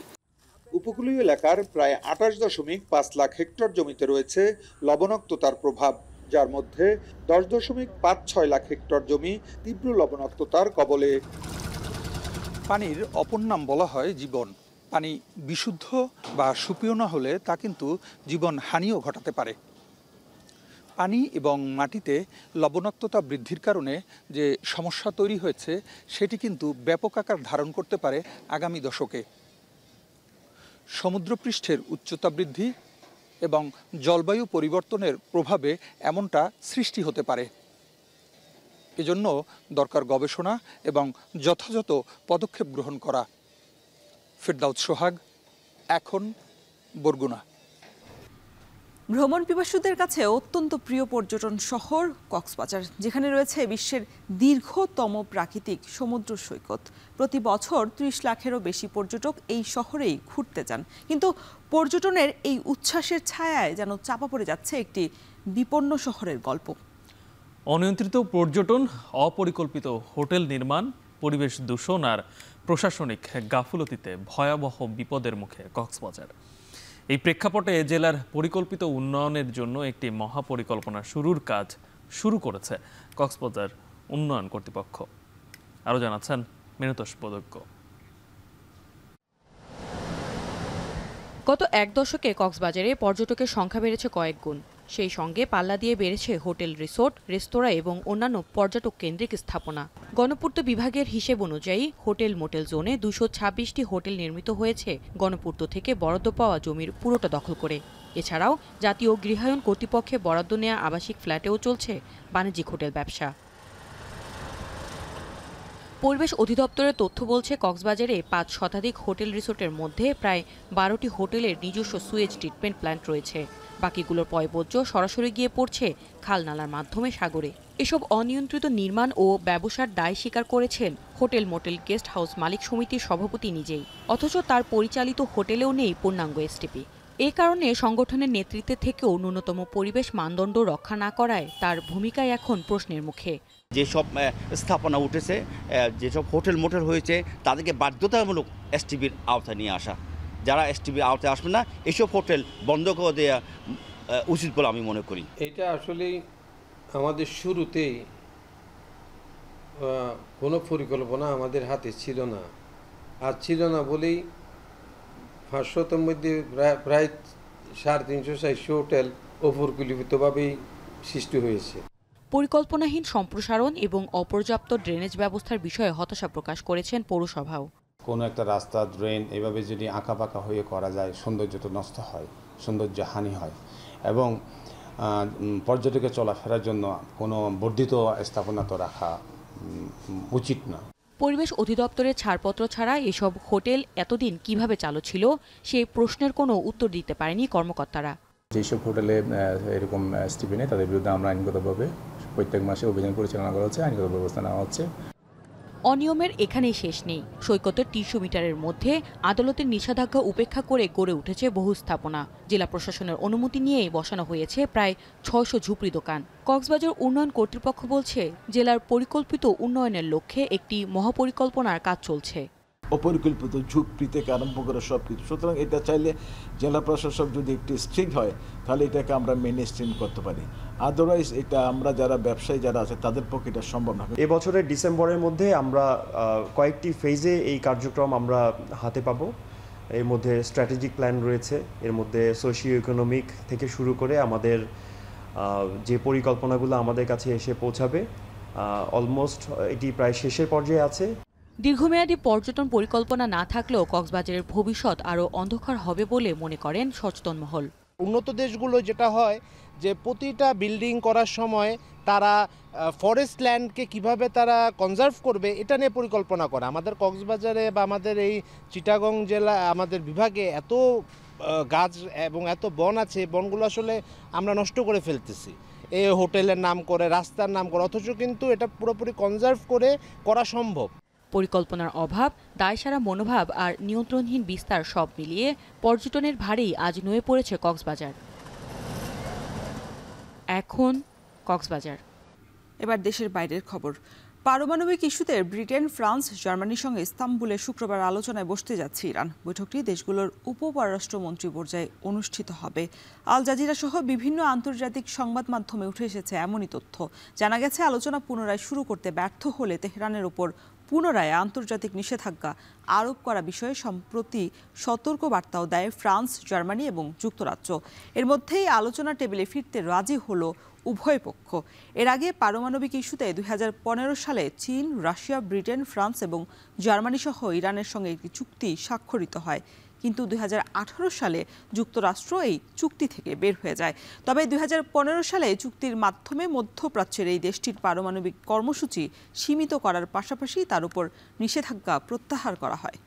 উপকূলীয় এলাকার প্রায় 28.5 লাখ হেক্টর জমিতে রয়েছে লবণাক্ততার প্রভাব, যার মধ্যে 10.56 লাখ হেক্টর জমি তীব্র লবণাক্ততার কবলে। পানির অপর নাম বলা হয় জীবন। পানি বিশুদ্ধ বা সুপেয় না হলে তা কিন্তু জীবন হানিও ঘটাতে পারে। পানি এবং মাটিতে লবণাক্ততা বৃদ্ধির কারণে যে সমস্যা তৈরি হয়েছে সেটি কিন্তু ব্যাপক আকার ধারণ করতে পারে আগামী দশকে। সমুদ্রপৃষ্ঠের উচ্চতা বৃদ্ধি এবং জলবায়ু পরিবর্তনের প্রভাবে এমনটা সৃষ্টি হতে পারে। এজন্য দরকার গবেষণা এবং যথাযথ পদক্ষেপ গ্রহণ করা। ফেরদাউস সোহাগ, এখন, বরগুনা। ভ্রমণ পিপাসুদের কাছে অত্যন্ত প্রিয় পর্যটন শহর কক্সবাজার, যেখানে রয়েছে বিশ্বের দীর্ঘতম প্রাকৃতিক সমুদ্র সৈকত। প্রতি বছর 30 লাখেরও বেশি পর্যটক এই শহরেই ঘুরতে যান। কিন্তু পর্যটনের এই উচ্ছ্বাসের ছায়ায় যেন চাপা পড়ে যাচ্ছে একটি বিপন্ন শহরের গল্প। অনিয়ন্ত্রিত পর্যটন, অপরিকল্পিত হোটেল নির্মাণ, পরিবেশ দূষণ আর প্রশাসনিক গাফুলতিতে ভয়াবহ বিপদের মুখে কক্সবাজার। এই প্রেক্ষাপটে জেলার পরিকল্পিত উন্নয়নের জন্য একটি মহাপরিকল্পনা শুরুর কাজ শুরু করেছে কক্সবাজার উন্নয়ন কর্তৃপক্ষ। আরও জানাচ্ছেন মিনতোষ পদজ্ঞ। গত এক দশকে কক্সবাজারে পর্যটকের সংখ্যা বেড়েছে কয়েক গুণ। সেই সঙ্গে পাল্লা দিয়ে বেড়েছে হোটেল, রিসোর্ট, রেস্তোরাঁ এবং অন্যান্য পর্যটক কেন্দ্রিক স্থাপনা। গণপূর্ত বিভাগের হিসেব অনুযায়ী হোটেল মোটেল জোনে 226টি হোটেল নির্মিত হয়েছে গণপূর্ত থেকে বরাদ্দ পাওয়া জমির পুরোটা দখল করে। এছাড়াও জাতীয় গৃহায়ণ কর্তৃপক্ষে বরাদ্দ নেওয়া আবাসিক ফ্ল্যাটেও চলছে বাণিজ্যিক হোটেল ব্যবসা। পরিবেশ অধিদপ্তরের তথ্য বলছে কক্সবাজারে 5 শতাধিক হোটেল রিসোর্টের মধ্যে প্রায় 12টি হোটেলের নিজস্ব সুয়েজ ট্রিটমেন্ট প্ল্যান্ট রয়েছে। বাকিগুলোর পয়ঃবর্জ্য সরাসরি গিয়ে পড়ছে খাল নালার মাধ্যমে সাগরে। এসব অনিয়ন্ত্রিত নির্মাণ ও ব্যবসার দায় স্বীকার করেছেন হোটেল মোটেল গেস্ট হাউস মালিক সমিতির সভাপতি নিজেই। অথচ তার পরিচালিত হোটেলেও নেই পূর্ণাঙ্গ এসটিপি। এই কারণে সংগঠনের নেতৃত্বে থেকেও ন্যূনতম পরিবেশ মানদণ্ড রক্ষা না করায় তার ভূমিকায় এখন প্রশ্নের মুখে। যেসব স্থাপনা উঠেছে, যেসব হোটেল মোটেল হয়েছে, তাদেরকে বাধ্যতামূলক এসটিপির আওতায় নিয়ে আসা। যারা এসটিপির আওতায় আসবে না, এসব হোটেল বন্ধ করে দেওয়া উচিত বলে আমি মনে করি। এটা আসলে আমাদের শুরুতেই কোনো পরিকল্পনা আমাদের হাতে ছিল না, আর ছিল না বলেই 500-র মধ্যে প্রায় 350-400 হোটেল অপরিকল্পিতভাবেই সৃষ্টি হয়েছে। পরিকল্পনাহীন সম্প্রসারণ এবং অপর্যাপ্ত ড্রেনেজ ব্যবস্থার বিষয়ে হতাশা প্রকাশ করেছেন পৌরসভাও। কোনো একটা রাস্তা ড্রেন এভাবে যদি আঁকাবাঁকা হয়ে করা যায় সৌন্দর্য তো নষ্ট হয়, সৌন্দর্য হানি হয় এবং পর্যটকের চলাফেরার জন্য কোনো বর্ধিত স্থাপনা তো রাখা উচিত না। পরিবেশ অধিদপ্তরের ছাড়পত্র ছাড়া এসব হোটেল এতদিন কিভাবে চালু ছিল সেই প্রশ্নের কোনো উত্তর দিতে পারেনি কর্মকর্তারা। যেসব হোটেলে এরকম এসটিপি নেই তাদের বিরুদ্ধে আমরা আইনগতভাবে প্রত্যেক মাসে অভিযান পরিচালনা করা হচ্ছে, আইনগত ব্যবস্থা নেওয়া হচ্ছে। অনিয়মের এখানেই শেষ নেই। সৈকতের ৩০০ মিটারের মধ্যে আদালতের নিষেধাজ্ঞা উপেক্ষা করে গড়ে উঠেছে বহু স্থাপনা। জেলা প্রশাসনের অনুমতি নিয়েই বসানো হয়েছে প্রায় ৬০০ ঝুপড়ি দোকান। কক্সবাজার উন্নয়ন কর্তৃপক্ষ বলছে, জেলার পরিকল্পিত উন্নয়নের লক্ষ্যে একটি মহাপরিকল্পনার কাজ চলছে। অপরিকল্পিত ঝুপড়ি থেকে আরম্ভ করে সব কিছু, সুতরাং এটা চাইলে জেলা প্রশাসক যদি একটু স্ট্রিক্ট হয় তাহলে এটাকে আমরা মেনে স্ট্রিম করতে পারি। আদারওয়াইজ এটা আমরা যারা ব্যবসায়ী যারা আছে তাদের পক্ষে এটা সম্ভব না। এবছরের ডিসেম্বরের মধ্যে আমরা কয়েকটি ফেজে এই কার্যক্রম আমরা হাতে পাবো। এর মধ্যে স্ট্র্যাটেজিক প্ল্যান রয়েছে, এর মধ্যে সোশিও ইকোনমিক থেকে শুরু করে আমাদের যে পরিকল্পনাগুলো আমাদের কাছে এসে পৌঁছাবে অলমোস্ট এটি প্রায় শেষের পর্যায়ে আছে। দীর্ঘমেয়াদী পর্যটন পরিকল্পনা না থাকলেও কক্সবাজারের ভবিষ্যৎ আরও অন্ধকার হবে বলে মনে করেন সচেতন মহল। উন্নত দেশগুলো যেটা হয় যে প্রতিটা বিল্ডিং করার সময় তারা ফরেস্ট ল্যান্ডকে কিভাবে তারা কনজার্ভ করবে এটা নিয়ে পরিকল্পনা করে। আমাদের কক্সবাজারে বা আমাদের এই চিটাগং জেলা আমাদের বিভাগে এত গাছ এবং এত বন আছে, বনগুলো আসলে আমরা নষ্ট করে ফেলতেছি এই হোটেলের নাম করে, রাস্তার নাম করে, অথচ কিন্তু এটা পুরোপুরি কনজার্ভ করে করা সম্ভব। পরিকল্পনার অভাব, দায়সারা মনোভাব আর নিয়ন্ত্রণহীন বিস্তার সব মিলিয়ে পর্যটনের ভারেই আজ নুয়ে পড়েছে কক্সবাজার। এখন কক্সবাজার। এবার দেশের বাইরের খবর। পারমাণবিক ইস্যুতে ব্রিটেন, ফ্রান্স, জার্মানির সঙ্গে ইস্তাম্বুলে শুক্রবার আলোচনায় বসতে যাচ্ছে ইরান। বৈঠকটি দেশগুলোর উপপররাষ্ট্রমন্ত্রী পর্যায়ে অনুষ্ঠিত হবে। আল জাজিরা সহ বিভিন্ন আন্তর্জাতিক সংবাদ মাধ্যমে উঠে এসেছে এমনই তথ্য। জানা গেছে, আলোচনা পুনরায় শুরু করতে ব্যর্থ হলে তেহরানের ওপর পুনরায় আন্তর্জাতিক নিষেধাজ্ঞা আরোপ করা বিষয়ে সম্প্রতি সতর্ক বার্তাও দেয় ফ্রান্স, জার্মানি এবং যুক্তরাজ্য। এর মধ্যেই আলোচনা টেবিলে ফিরতে রাজি হলো উভয় পক্ষ। এর আগে পারমাণবিক ইস্যুতে ২০১৫ সালে চীন, রাশিয়া, ব্রিটেন, ফ্রান্স এবং জার্মানি সহ ইরানের সঙ্গে একটি চুক্তি স্বাক্ষরিত হয়, কিন্তু ২০১৮ সালে যুক্তরাষ্ট্র এই চুক্তি থেকে বের হয়ে যায়। তবে ২০১৫ সালে চুক্তির মাধ্যমে মধ্যপ্রাচ্যের এই দেশটির পারমাণবিক কর্মসূচি সীমিত করার পাশাপাশি তার উপর নিষেধাজ্ঞা প্রত্যাহার করা হয়।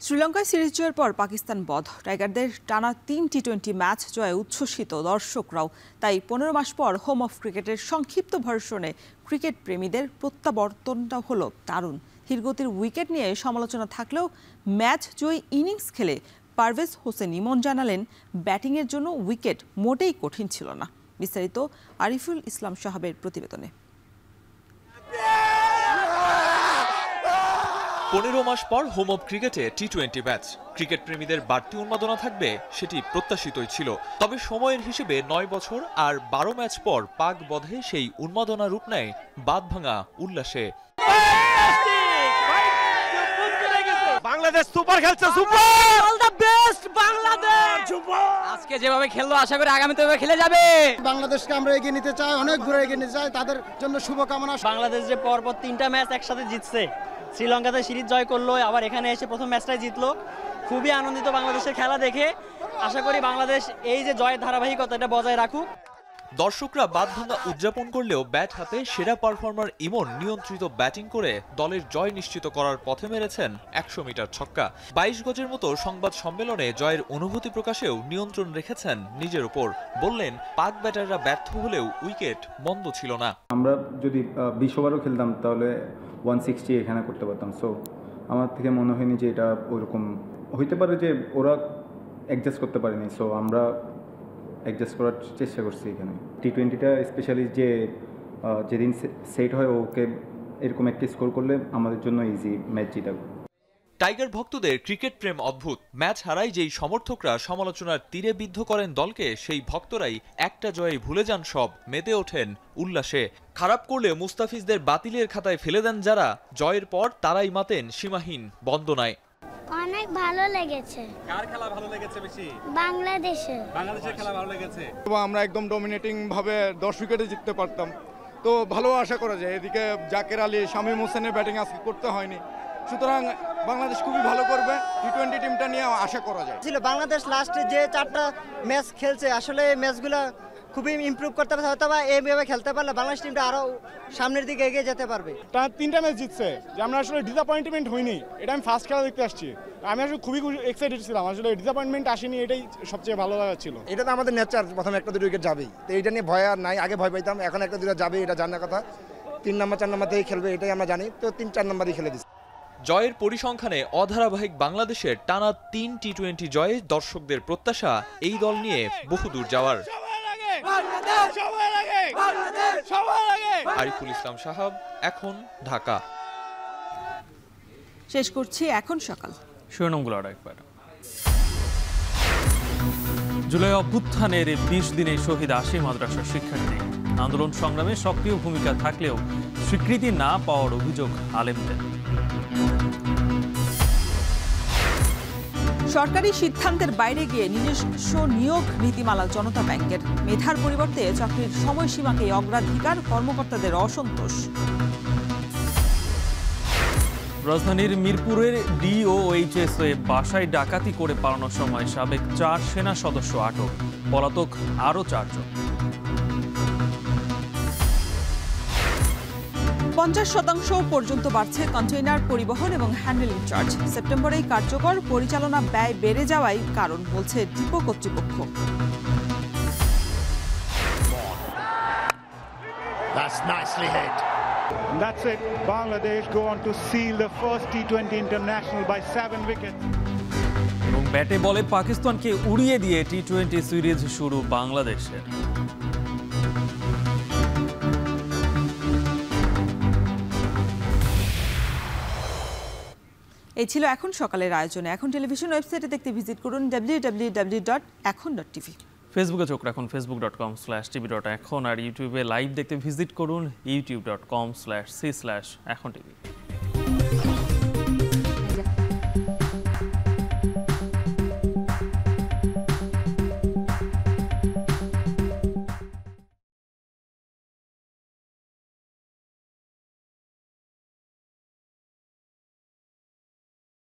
শ্রীলঙ্কায় সিরিজ জয়ের পর পাকিস্তান বধ। টাইগারদের টানা ৩ টি-২০ ম্যাচ জয়ে উচ্ছ্বসিত দর্শকরাও। তাই ১৫ মাস পর হোম অফ ক্রিকেটের সংক্ষিপ্ত ভার্সনে ক্রিকেট প্রেমীদের প্রত্যাবর্তনটা হলো দারুণ। ধীরগতির উইকেট নিয়ে সমালোচনা থাকলেও ম্যাচ জয়ী ইনিংস খেলে পারভেজ হোসেন ইমন জানালেন, ব্যাটিংয়ের জন্য উইকেট মোটেই কঠিন ছিল না। বিস্তারিত আরিফুল ইসলাম সাহাবের প্রতিবেদনে। ১৫ মাস পর হোম অব ক্রিকেটে টি-২০ ম্যাচ। ক্রিকেট প্রেমীদের বাড়তি উন্মাদনা থাকবে সেটি প্রত্যাশিতই ছিল। তবে সময়ের হিসেবে ৯ বছর আর ১২ ম্যাচ পর পাক বধে সেই উন্মাদনা রূপ নেয় বাঁধভাঙা উল্লাসে। বাংলাদেশ সুপার খেলছে, super all the best Bangladesh. আজকে যেভাবে খেললো আশা করি আগামীতে খেলে যাবে। বাংলাদেশকে আমরা এগিয়ে নিতে চাই, অনেক দূরে এগিয়ে নিতে চাই, তাদের জন্য শুভকামনা। বাংলাদেশ যে পরপর ৩টা ম্যাচ একসাথে জিতছে, শ্রীলঙ্কাতে সিরিজ জয় করলো, আবার এখানে এসে প্রথম ম্যাচটাই জিতলো। খুবই আনন্দিত বাংলাদেশের খেলা দেখে। আশা করি বাংলাদেশ এই যে জয়ের ধারাবাহিকতা এটা বজায় রাখুক। দর্শকরা বাঁধভাঙা উদযাপন করলেও ব্যাট হাতে সেরা পারফর্মার ইমন নিয়ন্ত্রিত ব্যাটিং করে দলের জয় নিশ্চিত করার পথে মেরেছেন ১০০ মিটার ছক্কা। ২২ গজের মতো সংবাদ সম্মেলনে জয়ের অনুভূতি প্রকাশেও নিয়ন্ত্রণ রেখেছেন নিজের উপর। বললেন, পাক ব্যাটাররা ব্যর্থ হলেও উইকেট মন্দ ছিল না। আমরা যদি ২০ ওভারও খেলতাম তাহলে 160 এখানে করতে পারতাম। সো আমার থেকে মনে হয়নি যে এটা ওইরকম হইতে পারে যে ওরা অ্যাডজাস্ট করতে পারেনি। সো আমরা অ্যাডজাস্ট করার চেষ্টা করছি এখানে। টি-২০টা স্পেশালি যেদিন সেট হয় ওকে এরকম একটি স্কোর করলে আমাদের জন্য ইজি ম্যাচ জিতা। টাইগার ভক্তদের ক্রিকেট প্রেম অদ্ভুত। ম্যাচ হারায় যেই সমর্থকরা সমালোচনার তীরে বিদ্ধ করেন দলকে, সেই ভক্তরাই একটা জয়ে ভুলে যান সব, মেতে ওঠেন উল্লাসে। খারাপ করলে মুস্তাফিজদের বাতিলের খাতায় ফেলে দেন যারা, জয়ের পর তারাই মাতেন সীমাহীন বন্দনায়। অনেক ভালো লেগেছে। কার খেলা ভালো লেগেছে বেশি? বাংলাদেশের খেলা ভালো লেগেছে। আমরা একদম ডমিনেটিং ভাবে 10 উইকেটে জিততে পারতাম, তো ভালো আশা করা যায়। এদিকে জাকের আলী, শামীম হোসেনের ব্যাটিং আজকে করতে হয়নি, সুতরাং বাংলাদেশ খুবই ভালো করবে। টি-20 টিমটা নিয়ে আশা করা যায়। ছিল বাংলাদেশ লাস্টে যে 4টা ম্যাচ খেলছে, আসলে এই ম্যাচগুলো খুবই ইমপ্রুভ করতে পারবে, হয়তো বা এইভাবে খেলতে পারলে বাংলাদেশ টিমটা আরও সামনের দিকে এগিয়ে যেতে পারবে। টানা 3টা ম্যাচ জিতছে, যে আমরা আসলে ডিসঅ্যাপয়েন্টমেন্ট হইনি। এটা আমি ফার্স্ট খেলা দেখতে আসছি, আমি আসলে খুবই এক্সাইটেড ছিলাম। আসলে ডিসঅ্যাপয়েন্টমেন্ট আসেনি, এটাই সবচেয়ে ভালো লাগা ছিল। এটা তো আমাদের নেচার, প্রথমে 1-2 উইকেট যাবেই, তো এইটা নিয়ে ভয় আর নাই। আগে ভয় পাইতাম, এখন 1-2 যাবে, এটা জানার কথা। 3 নম্বর 4 নম্বর থেকে খেলবে, এটাই আমরা জানি, তো 3-4 নম্বরই খেলে দিচ্ছে। জয়ের পরিসংখ্যানে অধারাবাহিক বাংলাদেশের টানা 3 টি-20 জয়ে দর্শকদের প্রত্যাশা এই দল নিয়ে বহুদূর যাওয়ার। আরিফুল ইসলাম সাহাব, এখন, ঢাকা। শেষ করছি এখন সকাল। শিরোনামগুলো আর একবার। জুলাই অভ্যুত্থানের 20 দিনে শহীদ 80 মাদ্রাসার শিক্ষার্থী। আন্দোলন সংগ্রামে সক্রিয় ভূমিকা থাকলেও স্বীকৃতি না পাওয়ার অভিযোগ আলেমদের। সরকারি সিদ্ধান্তের বাইরে গিয়ে নিজস্ব নিয়োগ নীতিমালা জনতা ব্যাংকের। মেধার পরিবর্তে চাকরির সময়সীমাকে অগ্রাধিকার, কর্মকর্তাদের অসন্তোষ। রাজধানীর মিরপুরের ডিওএইচএসে বাসায় ডাকাতি করে পালানোর সময় সাবেক 4 সেনা সদস্য আটক, পলাতক আরও 4 জন। 50% পর্যন্ত বাড়ছে কন্টেইনার পরিবহন এবং হ্যান্ডেলিং চার্জ। সেপ্টেম্বরেই কার্যকর, পরিচালনা ব্যয় বেড়ে যাওয়াই কারণ বলছে ডিপো কর্তৃপক্ষ। That's it. Bangladesh go on to seal the first T20 international by 7 wickets. এবং ব্যাটে বলে পাকিস্তানকে উড়িয়ে দিয়ে টি-20 সিরিজ শুরু বাংলাদেশের। এই ছিল এখন সকালের আয়োজনে। এখন টেলিভিশন ওয়েবসাইটে দেখতে ভিজিট করুন www.ekhon.tv। ফেসবুকে চোখ রাখুন facebook.com/tv.ekhon, আর ইউটিউবে লাইভ দেখতে ভিজিট করুন youtube.com/c/ekhon tv।